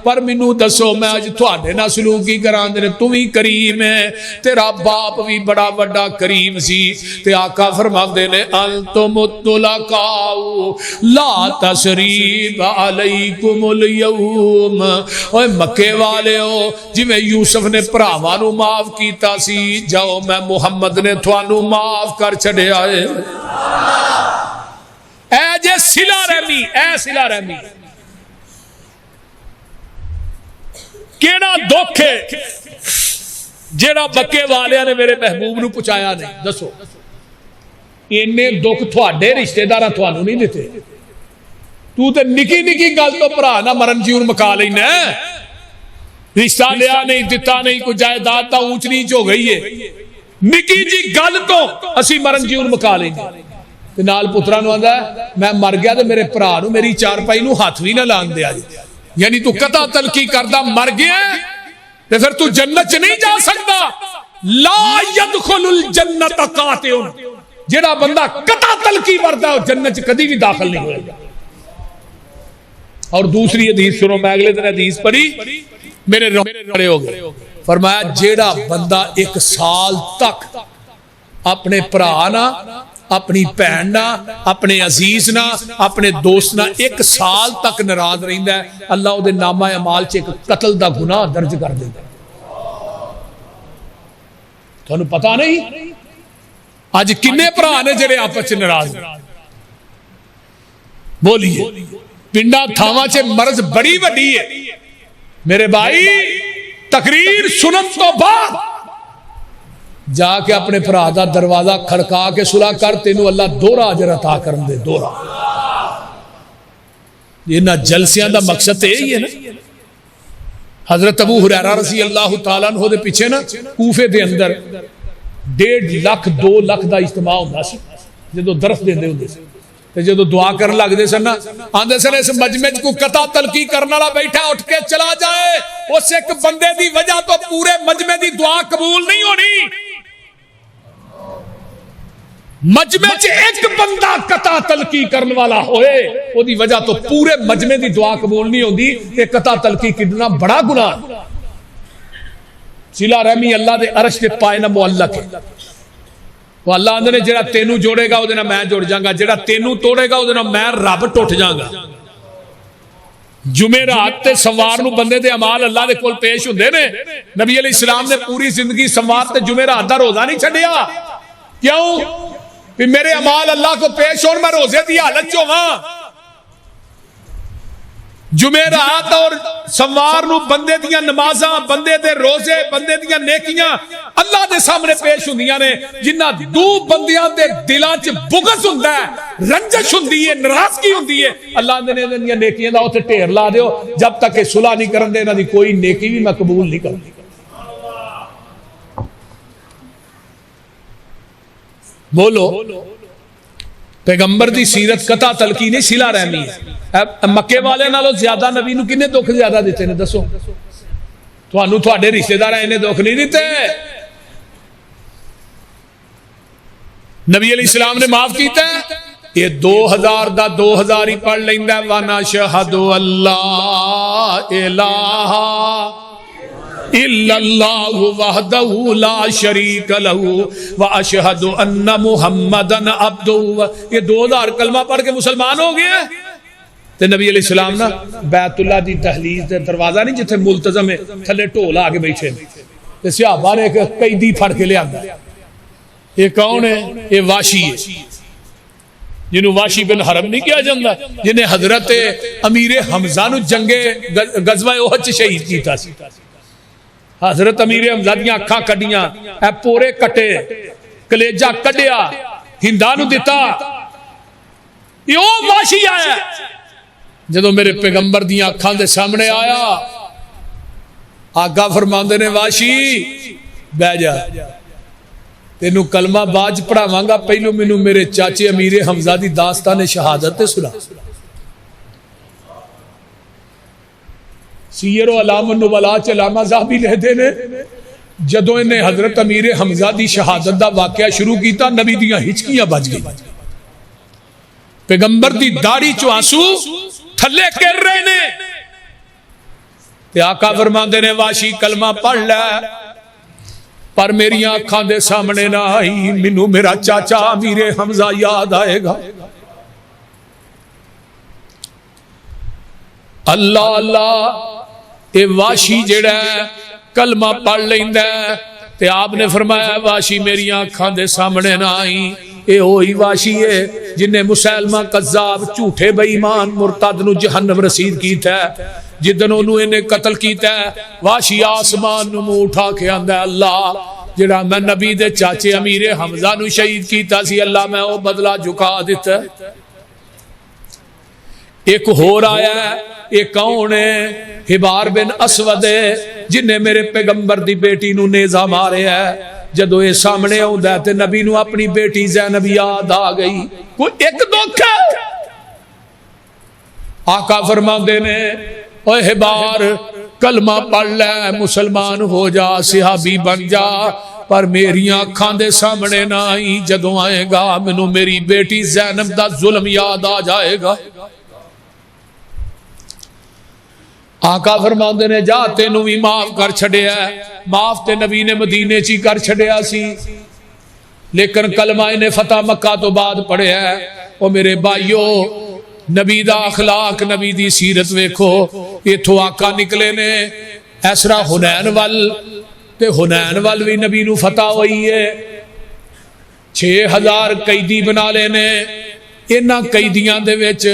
पर मैनू दसो मैं अज थोड़े नाल सलूक की करा। तू भी करीम है तेरा बाप भी बड़ा वड्डा करीम सी। ते आका फरमाते ने अंतुम तुलकाऊ ला तसरीब अलैकुमुल यौम। ओए मक्के वालेओ जिवें यूसुफ ने भरावां नू माफ कीता सी जाओ मैं मुहम्मद ने तुहानू माफ कर छड़िया है। ऐ जे सिला रहमी ऐ सिला रहमी केड़ा दुख है जेड़ा मक्के वालियां ने मेरे महबूब नू पहुंचाया नहीं। दसो इन्ने दुख थोड़े रिश्तेदारां तुहानू नहीं दिते। तू तो निकी निकी गल तो भरा ना मरन जीवन मुका लेना रिश्ता लिया नहीं दिता नहीं कोई जायदाद तो ऊंच नीच हो गई है निकी जी गल तो असी मरन जीवन मुका लेंगे। नाल पुत्रा नू आंदा मैं मर गया तो मेरे भरा नू मेरी चारपाई नू हाथ भी ना लान दिया। यानी तू कता तलकी करदा मर गया ते फिर तू जन्नत च नहीं जा सकता। ला यदखुलुल जन्नत कातिउन जेड़ा बंदा कता तलकी मरदा जन्नत च कभी भी दाखिल नहीं होएगा। और दूसरी हदीस सुनो मैं अगले दिन हदीस पढ़ी मेरे खड़े हो गए। फरमाया जेड़ा बंदा 1 साल तक अपने भरा ना अपनी भैन ना अपने अजीज ना अपने दोस्त ना 1 साल तक नाराज रहिंदा है अल्लाह उहदे नामा अमाल च एक कतल दा गुनाह दर्ज कर देंदा। तुहानू पता नहीं अज किन्ने भरा ने जेड़े आपस च नाराज बोलिए पिंडा थावां च मर्ज बड़ी वड्डी है। मेरे भाई तकरीर सुनन तो बाद जाके अपने भरा का दरवाजा खड़का के सुलह कर तेनू अल्लाह दोहरा अजर अता करन दे। दोहरा इन्हां जलसियां दा मकसद यही है ना। हजरत अबू हुरैरा रज़ी अल्लाह तआला अन्हु दे पीछे ना कूफे दे अंदर 1.5 लाख 2 लाख का इज्तिमा हुंदा सी जदों दरस देंदे हुंदे सी ते जदों दुआ करन लगदे सन ना आंदे सन इस मजमे च कोई कता तलकी करन वाला बैठा उठ के चला जाए उस एक बंदे दी वजह तो पूरे मजमे दी दुआ कबूल नहीं होनी। मजमे च एक बंदा कता तलकी करने वाला होए ओदी वजह तो पूरे मजमे की दुआ कबूल नहीं होती। ये कता तलकी कितना बड़ा गुनाह। सिला रहमी अल्लाह दे अरश दे पाए ना मुअल्लक है। वो अल्लाह आंदे ने जेड़ा तेनू जोड़ेगा उहदे नाल मैं जुड़ जाऊंगा, जेड़ा तेनू तोड़ेगा उहदे नाल मैं रब टुट जाऊंगा। जुमेरात ते सोमवार नूं बंदे दे अमाल अल्लाह दे कोल पेश हुंदे ने। नबी अलैहि सलाम ने पूरी जिंदगी सोमवार ते जुमेरात दा रोजा नहीं छड्डिया। क्यों? कि मेरे अमाल अल्लाह को पेश हो, मैं रोजे की हालत च होवां। जुमेरात और सोमवार नूं बंदे दियां नमाज़ां, बंदे दे रोजे, बंदे दियां नेकियां अल्लाह दे सामने पेश हुंदियां ने। जिन्ना दो बंदियां दे दिलां च बुग़्ज़ हुंदा है, रंजश हुंदी है, नाराज़गी हुंदी है, अल्लाह ने इन्हां दियां नेकियां दा उत्ते ढेर ला दिओ। जब तक ये सुलह नहीं करन दे इन्हां दी कोई नेकी भी मैं कबूल नहीं करदी। बोलो, पैगंबर दी सीरत कता तलकी नहीं, सिला रहमी है। मक्के वाले नालों ज्यादा नबी नूं किन्ने दुख ज्यादा दिते ने? दसो, तुहानू तुहाडे रिश्तेदार इन्ने दुख नहीं दिते। नबी अलैहिस्सलाम ने माफ किया। ये 2000 दा 2000 ही पढ़ लैंदा। वाना शहदु अल्लाह इलाहा इल्लल्लाहु वहदहु ला शरीक लहू व अशहदु अन्ना मुहम्मदन अब्दुहु। ये 2000 कलमा पढ़ के मुसलमान हो गए। ते नबी अलैहिस्सलाम ना बैतुल्लाह दी दहलीज ते दरवाजा नहीं जिथे मुल्तजम है, थले ढोल आके बैठे ते सहाबा ने एक कैदी फड़ के लिया। ये कौन है? ये वाशी है, जिन्होंने वाशी बिन हरम नहीं किया जाता, जिन्हें हजरत अमीर हमजा नूं जंगे गज़वा ओहद च शहीद किया। हजरत अमीर हमजा दियां अखां कड्डियां, ए पोरे कटे, कलेजा कड्डिया, हिंदा नूं दिता। यो वाशी आया। जदों मेरे पैगंबर दियां अखां दे सामने आया, आगा फरमांदे ने वाशी बह जा, तेनू कलमा बाद पढ़ावांगा, पहलू मैनू मेरे चाचे अमीर हमजा दी दास्तान शहादत सुना। सीयरो अलाम नुबला च अलामा ज़ाहबी लिखदे ने, जदों इन्हें हजरत अमीर हमजा दी शहादत दा वाकया शुरू किया, नबी दियां हिचकियां बज गई। पैगंबर दी दाढ़ी चो आंसू थले गिर रहे ने। ते आका फरमांदे ने वाशी कलमा पढ़ लै, पर मेरिया अखां दे सामने ना आई, मैनू मेरा चाचा अमीर हमजा याद आएगा। अल्लाह अल्लाह, ये वाशी जेड़ा कलमा पढ़ लैंदा ते आपने फरमाया वाशी मेरिया अखां दे सामने ना आई। ये वही वाशी है जिन्हें मुसलमान कज़्ज़ाब झूठे बेईमान मुरतद नूं जहन्नम रसीद कीता। जिदन उन्होंने इन्हें कतल किया, वाशी आसमान नूं मुंह उठा के आंदा, अल्लाह जिहड़ा मैं नबी दे चाचे अमीर हमजा नूं शहीद कीता सी, अल्लाह मैं वो बदला चुका दिता। एक होर आया, ये कौन है? हिबार बिन असवद है, जिन्हें मेरे पैगंबर दी बेटी नूं नेज़ा मारिया। जदों ये सामने आउंदा ते नबी नूं अपनी बेटी ज़ैनब याद आ गई। कोई एक दुख है। आका फरमांदे ने, ओए हिबार कलमा पढ़ लै, मुसलमान हो जा, सिहाबी बन जा, पर मेरिया अखां दे सामने ना आई। जदों आएगा मैनू मेरी बेटी ज़ैनब दा जुल्म याद आ जाएगा। आका फरमांदे ने, जा तेनू भी माफ कर छड़िया। माफ ते नबी ने मदीने च ही कर छड़िया सी, लेकिन कलमा इन्हें फतह मक्का तो बाद पढ़िया। ओ मेरे भाईओ, नबी दा अखलाक, नबी दी सीरत वेखो। इथों आका निकले ने ऐसरा हुनैन वल, ते हुनैन वल भी नबी नू फतह हुई है। 6000 कैदी बना लेने। इन्हां कैदियां दे विच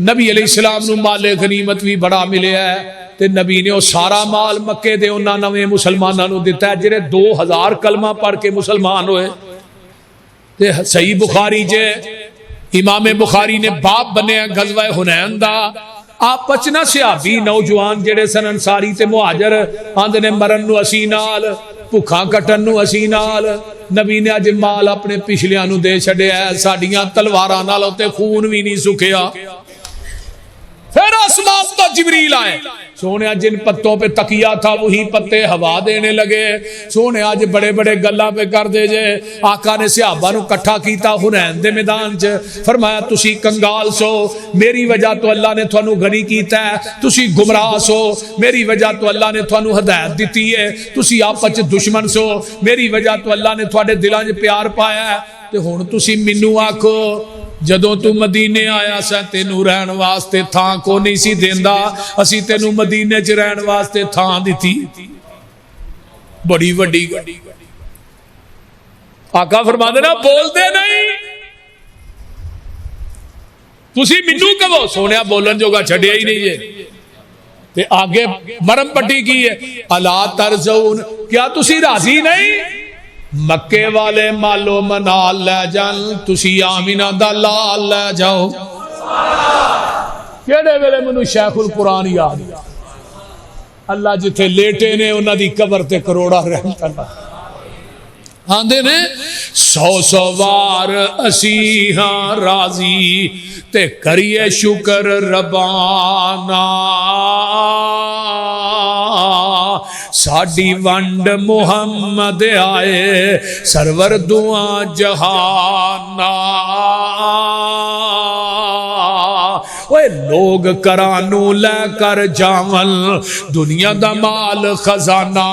नबी अलैहिस्सलाम नू माले गनीमत भी बड़ा मिलिया है, ते नबी ने वो सारा माल मक्के दे उन्हां नवे मुसलमानां नू दिता है जिहड़े 2000 कलमा पढ़ के मुसलमान होए। ते सही बुखारी च इमाम बुखारी ने बाप बनिया गज़वा हुनैन दा। आपस ना सिहाबी नौजवान जेड़े सन अंसारी ते मुहाजर आंदे ने मरन नू असी नाल, भुखा कटन नू असी नाल। नबी ने अज माल अपने पिछलियां नू दे छड़िया। साडियां तलवारां नाल ते खून भी नहीं सुखिया। फिर आसमान तो जिबरील आए, सोने जिन पत्तों पे तकिया था वही पत्ते हवा देने लगे। सोने आज बड़े बड़े गल्ला पे कर दे जे। आका ने सहाबा नू कट्ठा कीता हुनैन दे मैदान च, फरमाया तुसी कंगाल सो, मेरी वजह तो अल्लाह ने तुहानू गनी कीता है। तुसी गुमराह सो, मेरी वजह तो अल्लाह ने तुहानू हदायत दी है। तुसी आपस च दुश्मन सो, मेरी वजह तो अल्लाह ने तुहाडे दिलां च प्यार पाया है। ते हुण तुसी मैनू आखो, जदों तू मदीने आया सा तेनू रहन वास्ते थां को नहीं सी देंदा, असी तेनू मदीने च रहन वास्ते थां दिती। बड़ी वड्डी गल। आका फरमांदे ना बोलदे नहीं, तुसी मैनू कहो। सोनिया बोलन जोगा छड्डिया ही नहीं जे। ते आगे मरम पट्टी की है, अला तरजऊन, क्या तुसी राजी नहीं? मक्के वाले मालो मनाल लै जान, तुसी आमिना दा लाल लै जाओ। केड़े वेले मैनू शेखुल कुरान याद, अल्लाह जिथे लेटे ने उन्हां दी कबर ते करोड़ा रहमत अल्लाह। आंदे ने 100 वार असी हां राजी, ते करिए शुक्र रबाना। साडी वंड मुहम्मद आए, सरवर दुआ जहाना। ओए लोग करानू लेकर जावल, दुनिया दा माल खजाना।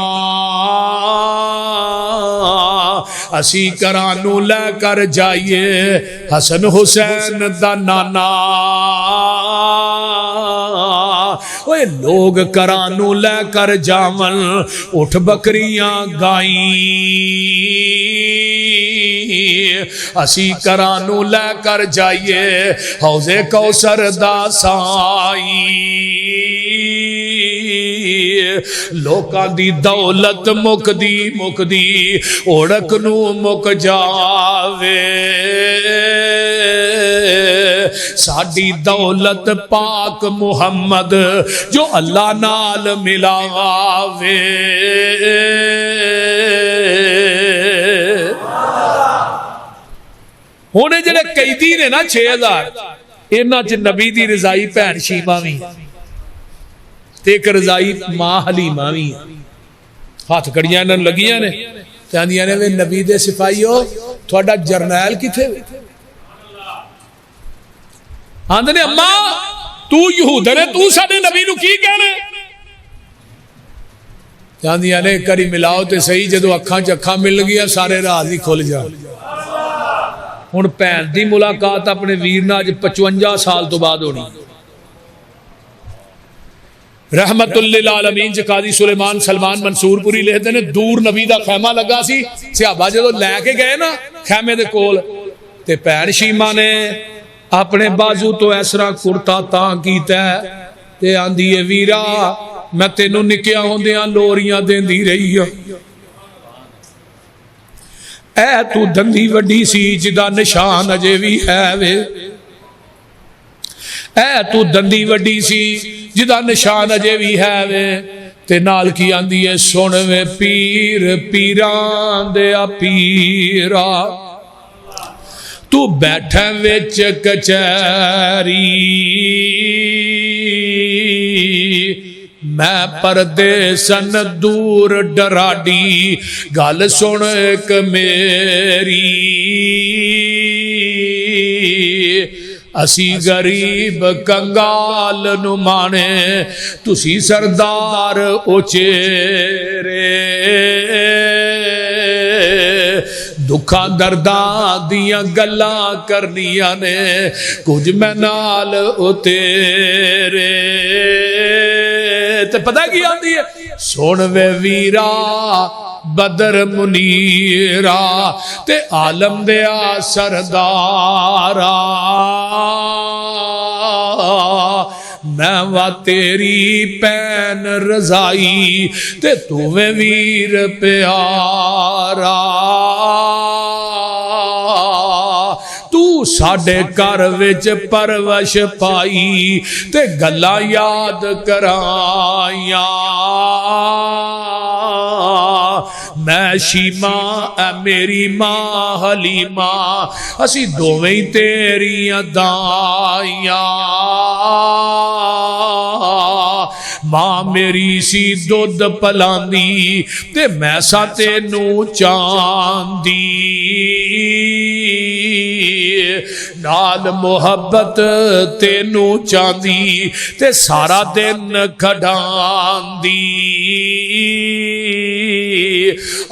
असी करानू लेकर जाइए, हसन हुसैन दा नाना। ओए लोग करानू लेकर जावल, उठ बकरियां गाई। असी करानू लेकर जाइए, हौजे कौसर दा साई। लोकां दी दौलत मुकदी मुकदी, ओढ़क नू मुक जावे। साडी दौलत पाक मुहम्मद, जो अल्लाह नाल मिलावे। हुणे जेड़े कैदी ने ना 6000, इन्हां च नबी दी रजाई भैन शीमा भी, एक रजाई मां हलीमा भी। हाथ कड़ियां इन्हां लगियां ने, कहंदियां ने वे नबी दे सिपाहीओ तुहाडा जरनैल किथे? आंदे ने अम्मा तू यहूद ने, तू साडे नबी नू की कहने? कहंदियां ने करी मिलाओ ते सही, जदों अखां च अखां मिल गईयां सारे राज ही खुल जाण। हुण भैन दी मुलाकात अपने वीर नाल 55 साल तो बाद होनी। रहमतुल्लिल आलमीन च काजी सुलेमान सलमान मंसूरपुरी लिखते ने, दूर नबी दा खैमा लगा सी, सहाबा जदों लैके गए ना खैमे दे कोल, ते भैन शीमा ने अपने बाजू तो इस तरह कुर्ता तां कीता ते आंदी है, वीरा मैं तेनू निक्किया होंदियां लोरियां देंदी रही हां। ऐ तू दंदी वड्डी सी जिदा निशान अजे भी है वे। ऐ तू दंदी वड्डी सी जिदा निशान अजे भी है वे। ते नाल की आंदी है, सुन वे पीर पीरां दे आ पीरा, तू बैठा विच कचहरी। मैं परदेसन दूर डराडी, गल सुन एक मेरी। असी गरीब कंगाल नु माने, तुसी सरदार उचेरे। दुखा दर्दा दियां गल्लां करनियां ने, कुछ मैं नाल उतेरे। ते पता की आंदी है, सुन वे वीरा बदर मुनीरा, ते आलम दिया सरदारा। मैं वा तेरी पैन रजाई, ते तू वे वीर प्यारा। तू साडे घर विच परवश पाई, ते गल्लां याद कराइया। मैं शीमा ऐ मेरी मां हलीमा, असी दोवें तेरियां दाइयां। मां मेरी सी दुध पलांदी ते मैं सा तेनू चांदी नाल मुहब्बत तेनू चांदी ते सारा दिन खड़ांदी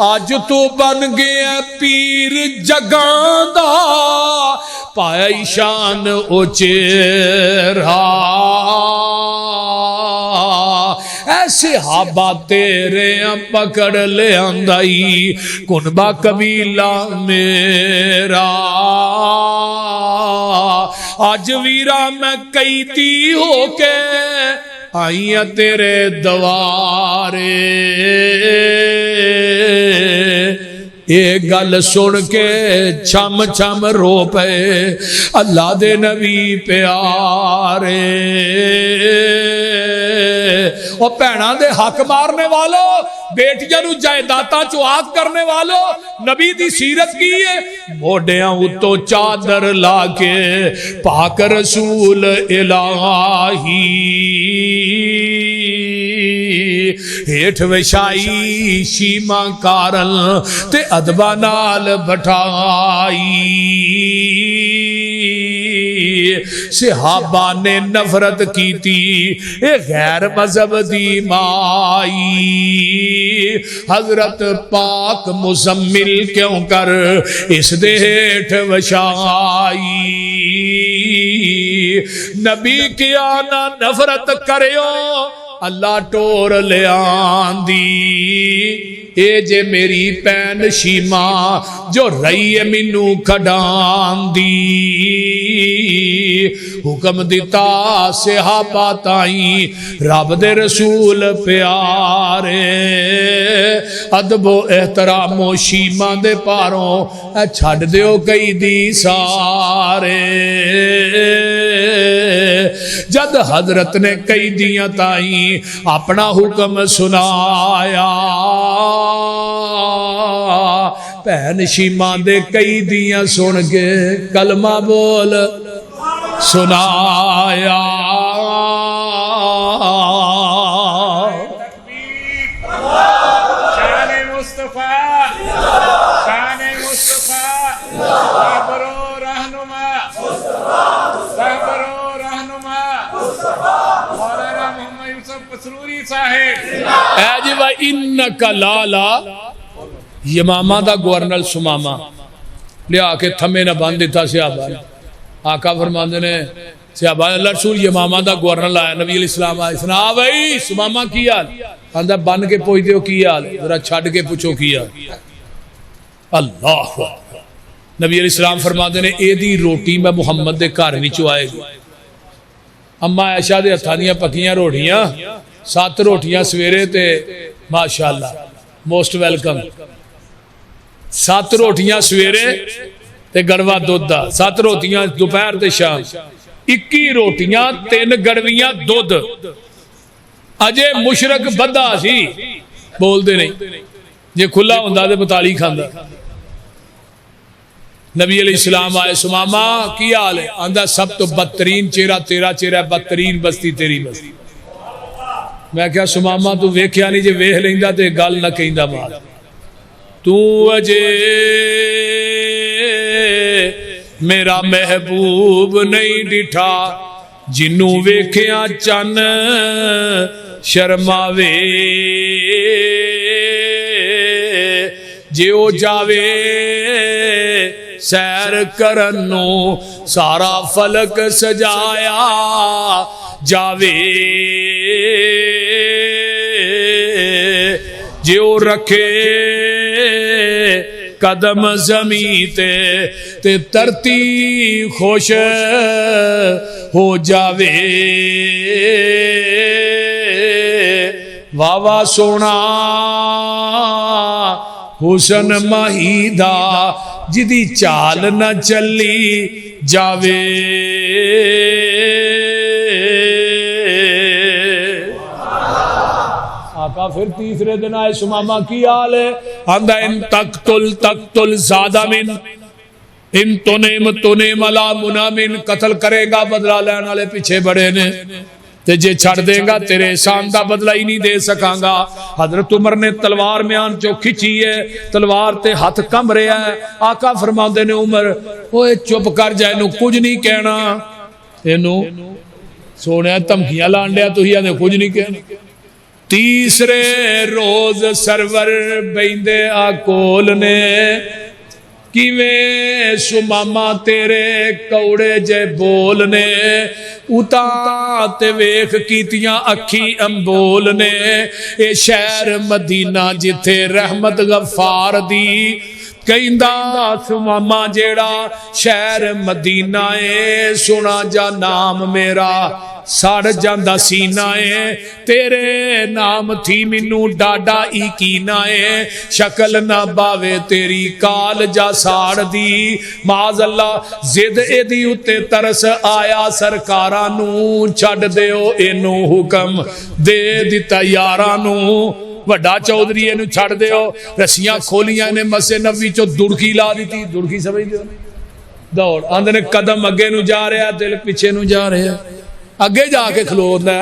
अज तू बन गया पीर जगां दा पाया ईशान उचेरा ऐसे हाबा तेरे पकड़ ले आंदाई कुनबा कबीला मेरा अज वीरा मैं कैदी होके आई तेरे दवारे ये गल सुन के छम छम रो पे अल्लाह दे नबी प्यारे और भैणा दे हक मारने वालो बेटियां नू जायदातां चो आग करने वालो नबी दी सीरत की है मोढियां उत्तों चादर ला के पाक रसूल इलाही हेठ विछाई शीमा कारल ते अदबा नाल बठाई सहाबा ने नफरत की थी ए गैर मजहब दी माई हजरत पाक मुजम्मिल क्यों कर इस दे हेठ वछाई नबी क्या ना नफरत करियो अल्लाह टोर ले आंदी ए जे मेरी भैन शीमा जो रही है मैनू खड़ांदी हुक्म दिता सहाबा ताई रब दे रसूल प्यारे अदबो एहतरामो शीमा दे पारों छड़ दियो कई दी सारे जद हजरत ने कई दियां ताई अपना हुक्म सुनाया भैन शीमा दे कई दियां सुन के कलमा बोल सुनाया यमामा दा गवर्नर सुमामा लिया के थमे ना बंद दिता सहाबा ने आका फरमाते ने सहाबा ने रसूल यमामा दा गवर्नर आया नबी इस्लाम आए सुना भाई सुमामा की हाल आंदा बन के पूछ दियो की हाल जरा छड़ के पूछो की हाल अल्लाह नबी इस्लाम फरमाते ने एदी रोटी मैं मुहम्मद दे घर विचों आएगी अम्मा ऐशा दे हत्थां दीयां पक्कियां रोटियां 7 रोटियां सवेरे ते माशाअल्लाह मोस्ट वेलकम 7 रोटियां सवेरे ते गड़वा दुध दा 7 रोटियां दोपहर ते शाम 21 रोटियां 3 गड़वियां दुध अजे मुशरक बद्दा सी बोलते नहीं जे खुला हुंदा ते 42 खांदा नबी अलैहिस्सलाम आए सुमामा की हाल है आंदा सब तो बदतरीन चेहरा तेरा चेहरा बदतरीन बस्ती तेरी बस्ती मैं क्या सुमामा तू वेख्या नहीं जे वेख लेंदा ते गल ना कहिंदा मार तू अजे मेरा महबूब नहीं डिठा जिन्नू वेख्या चन शर्मावे जे ओ जावे सैर करन नो सारा फलक सजाया जावे जे ओ रखे कदम जमी ते धरती खुश हो जावे वावा सोना हुसन माहीदा जिदी चाल न चली जावे आका फिर तीसरे दिन आए सुमामा की हाल है आंदा इन तकतुल ज़ादा मिन इन तुनेम अला मुनामिन कत्ल करेगा बदला लेने वाले पीछे बड़े ने ते जे छड़ देगा तेरे एहसान का बदला ही नहीं दे सकांगा। हजरत उमर ने तलवार म्यान चो खिंची है, तलवार ते हाथ कंब रहा है। आका फरमाते ने उमर ओए चुप कर जा, इनू कुछ नहीं कहना। इनू सोने धमकियां लान लिया, तुसीं आंदे कुछ नहीं कहना। तीसरे रोज सरवर बहिंदे आ कोल ने किवें सुमामा तेरे कौड़े जे बोल ने उता ते वेख कीतियां अखी अंबोल ने। ए शहर मदीना जिथे रहमत गफार दी कहंदा सुमामा जेड़ा शहर मदीना है सुना जा नाम मेरा सड़ जांदा सीना है। तेरे नाम थी मैनू डाडा ईकीना है शक्ल ना बावे तेरी काल जा साड़ दी। माज अल्लाह जिद एदी उत्ते तरस आया सरकारां नू छड्ड दिओ इनू हुक्म दे दिता यारां नू। वड्डा चौधरी इनू छड्ड दिओ। रस्सियां खोलियां ने मस्जिद नबवी चो दुड़की ला दी। दुड़की समझदे हो? दौड़ आंदे ने कदम अगे नू जा रहा दिल पिछे नू जा रहा। अगे जाके खलोता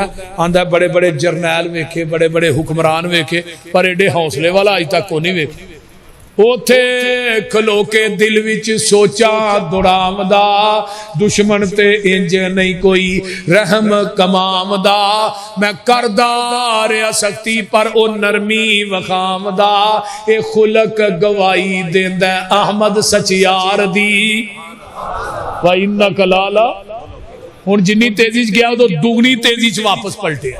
आंदा बड़े बड़े जरनैल वेखे बड़े बड़े हुक्मरान वेखे पर एडे हौसले वाला अज तक को नहीं वेखे। उथे खलो के दिल विच सोचा दुड़ावदा दुश्मन ते इंज नहीं कोई रहम कमावदा। मैं करदा रहा सख्ती पर ओ नरमी वखावदा। ए खुलक गवाही देंदा अहमद सचियार दी। वा इन्नक लाला हुण जिन्नी तेजी गया उदों दुगनी तेजी च वापस पलटे।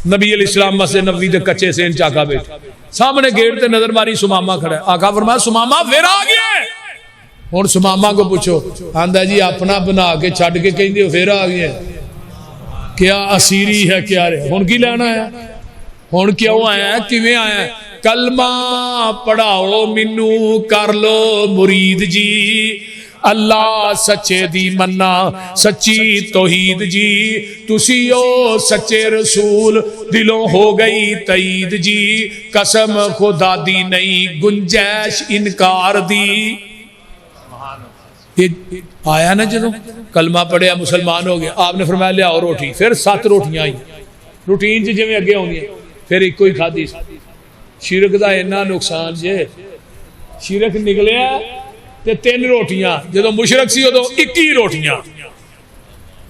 नबी अलैहिस्सलाम मस्जिद नबवी दे कच्चे सेन च आका बैठा, सामने गेट ते नजर मारी सुमामा खड़ा है। आका फरमाया सुमामा फिर आ गए। हुण सुमामा को पूछो, आंदा जी अपना बना के छड्ड के कहंदे फिर आ गए, क्या असीरी है क्या रे? हुण की लेना है? हुण क्यों आया, किवें आया? कलमा पढ़ाओ मैनू कर लो मुरीद जी। अल्लाह सच्चे दी मन्ना सच्ची तौहीद जी। तुसी ओ सच्चे रसूल दिलों हो गई तईद जी। कसम खुदा दी नहीं गुंजैश इनकार दी। आया ना जो कलमा पढ़िया मुसलमान हो गया, आपने फरमाया लियाओ रोटी। फिर 7 रोटियां आई रूटीन च जिवें अगे आउंदियां, फिर एको ही खाधी। शिरक दा इन्ना नुकसान जे शिरक निकलिया ते 3 रोटियां, जो मुशरक सी उदों 21 रोटियां।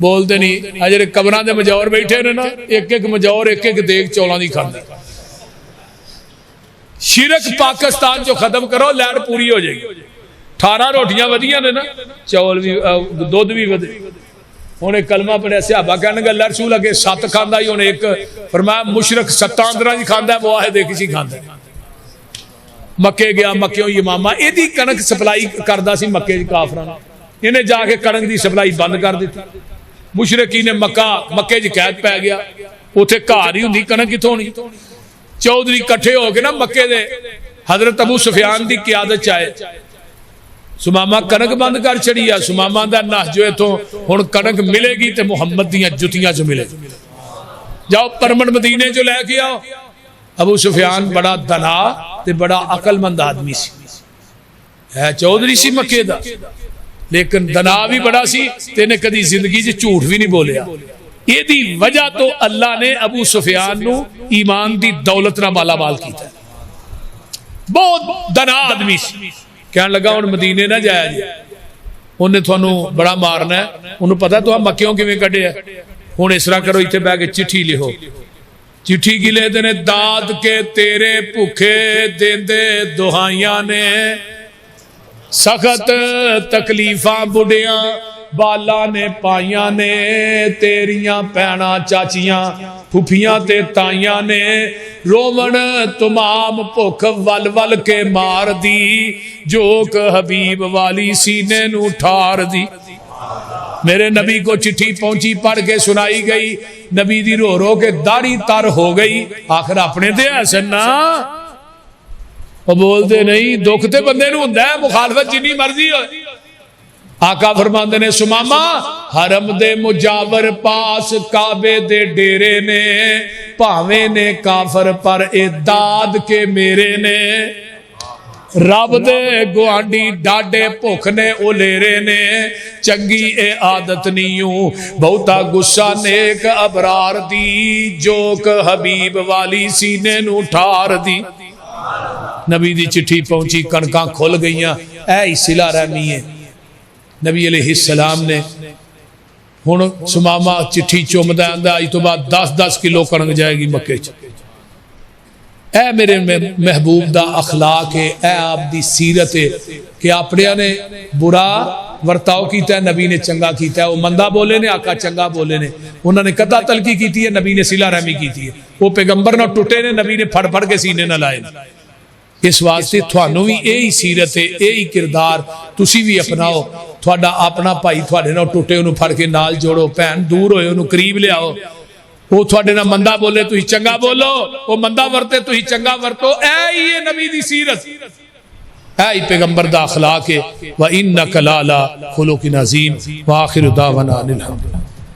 बोलते नहीं अजे कबरां दे मजौर बैठे ने ना, एक एक मजौर एक एक देग चौलां दी खांदा। शिरक पाकिस्तान चो खत्म करो, लैंड पूरी हो जाएगी। 18 रोटियां वधिया ने ना, चौल भी दुध भी वधे। हुण एक कलमा पढ़िया सहाबा कहने लगे अल्लाह रसूल अगे 7 खांदा ही, हुण एक फरमाया मुशरक 7 अंदरां दी खांदा, वाहिद एक ही खांदा। मक्के गया, मक्के इमामा एदी कणक सप्लाई करदा सी मक्के च काफरां नूं, इन्हें जाके कणक दी सप्लाई बंद कर दी। मुशरकी ने मक्के च कैद पै गया, उत्थे घर ही हुंदी कणक कित्थों होनी। चौधरी इकट्ठे हो के ना मक्के दे हजरत अबू सुफियान दी क़यादत च आए। सुमामा कणक बंद कर छड़ी आ। सुमामा दा नस जो इथों हुण कणक मिलेगी ते मुहम्मद दीयां जुतियां च मिले, जाओ परमन मदीने चो लैके आओ। अबू सुफियान बड़ा दना ते बड़ा अकलमंद आदमी सी, है चौधरी सी मक्के दा, लेकिन दना भी बड़ा सी ते इहने कदी जिंदगी च झूठ भी नहीं बोलिया। इहदी वजह तो अल्लाह ने अबू सुफियान नूं ईमान दी दौलत नाल मालामाल कीता। बहुत दना आदमी सी। कहन लगा हुण मदीने ना जाया जी, उन्हें तुहानूं बड़ा मारना है। उन्होंने पता तुहां मक्कियों किवें कढिया। हुण इस तरह करो, इत्थे बैठ के चिट्ठी लिखो। चिट्ठी की लिखदे ने दाद के तेरे भुखे देंदे दुहाइयां ने, सख्त तकलीफां बुढ़ियां बाला ने पाइयां ने, तेरियां भैणां चाचियां फुफियां ते ताइयां ने, रोवण तमाम भुख वल वल के मार दी, जोक हबीब वाली सीने नू ठार दी। मेरे नबी को चिट्ठी पहुंची, पढ़ के सुनाई गई। नबी दी रो रो के दाढ़ी तर हो गई। आखिर अपने ते हसन ना, वो बोलते नहीं, दुख ते बंदे नूं हुंदा है, मुखालफत जिन्नी मर्जी हो। आका फरमांदे ने सुमामा हरम दे मुजावर पास काबे दे डेरे ने, भावे ने काफर पर ए दाद के मेरे ने। रब दे गुआंढी डाडे भुख ने उलेरे ने, चंगी ए आदत नीयू बहुता गुस्सा नेक अबरार दी, जोक हबीब वाली सीने नू ठार दी। नबी दी चिट्ठी पहुंची, कणकां खुल गईयां, ऐ सिला रहमी है। नबी अलैहिस्सलाम ने हुण सुमामा चिट्ठी चुमदा आंदा अज तो बाद 10-10 किलो कणक जाएगी मक्के च। ऐ मेरे महबूब दा अखलाक है, ऐ आप दी सीरत है कि अपनिया ने बुरा वर्ताव किया, नबी ने चंगा किया। वो मंदा बोले ने, आका चंगा बोले ने। उन्होंने कदा तलकी की है, नबी ने सिला रहमी की है। वो पैगंबर ना टुटे ने, नबी ने फड़ फड़ के सीने ना लाए। इस वास्ते थानू भी यही सीरत है, यही किरदार तुसी भी अपनाओ। थोड़ा अपना भाई थोड़े नाल टुटे, उन्होंने फड़ के नाल जोड़ो, भैन दूर होए उन्होंने करीब लियाओ। वो थोड़े नाल मंदा बोले तुसी चंगा बोलो, वो मंदा वरते तुसी चंगा वरतो। ऐ ही है नबी दी सीरत, ऐ ही पैगंबर दा अखलाक है। व इन्नका लाला खुलुकिन अज़ीम। व आखिरु दावाना अनिल हम्दुलिल्लाह।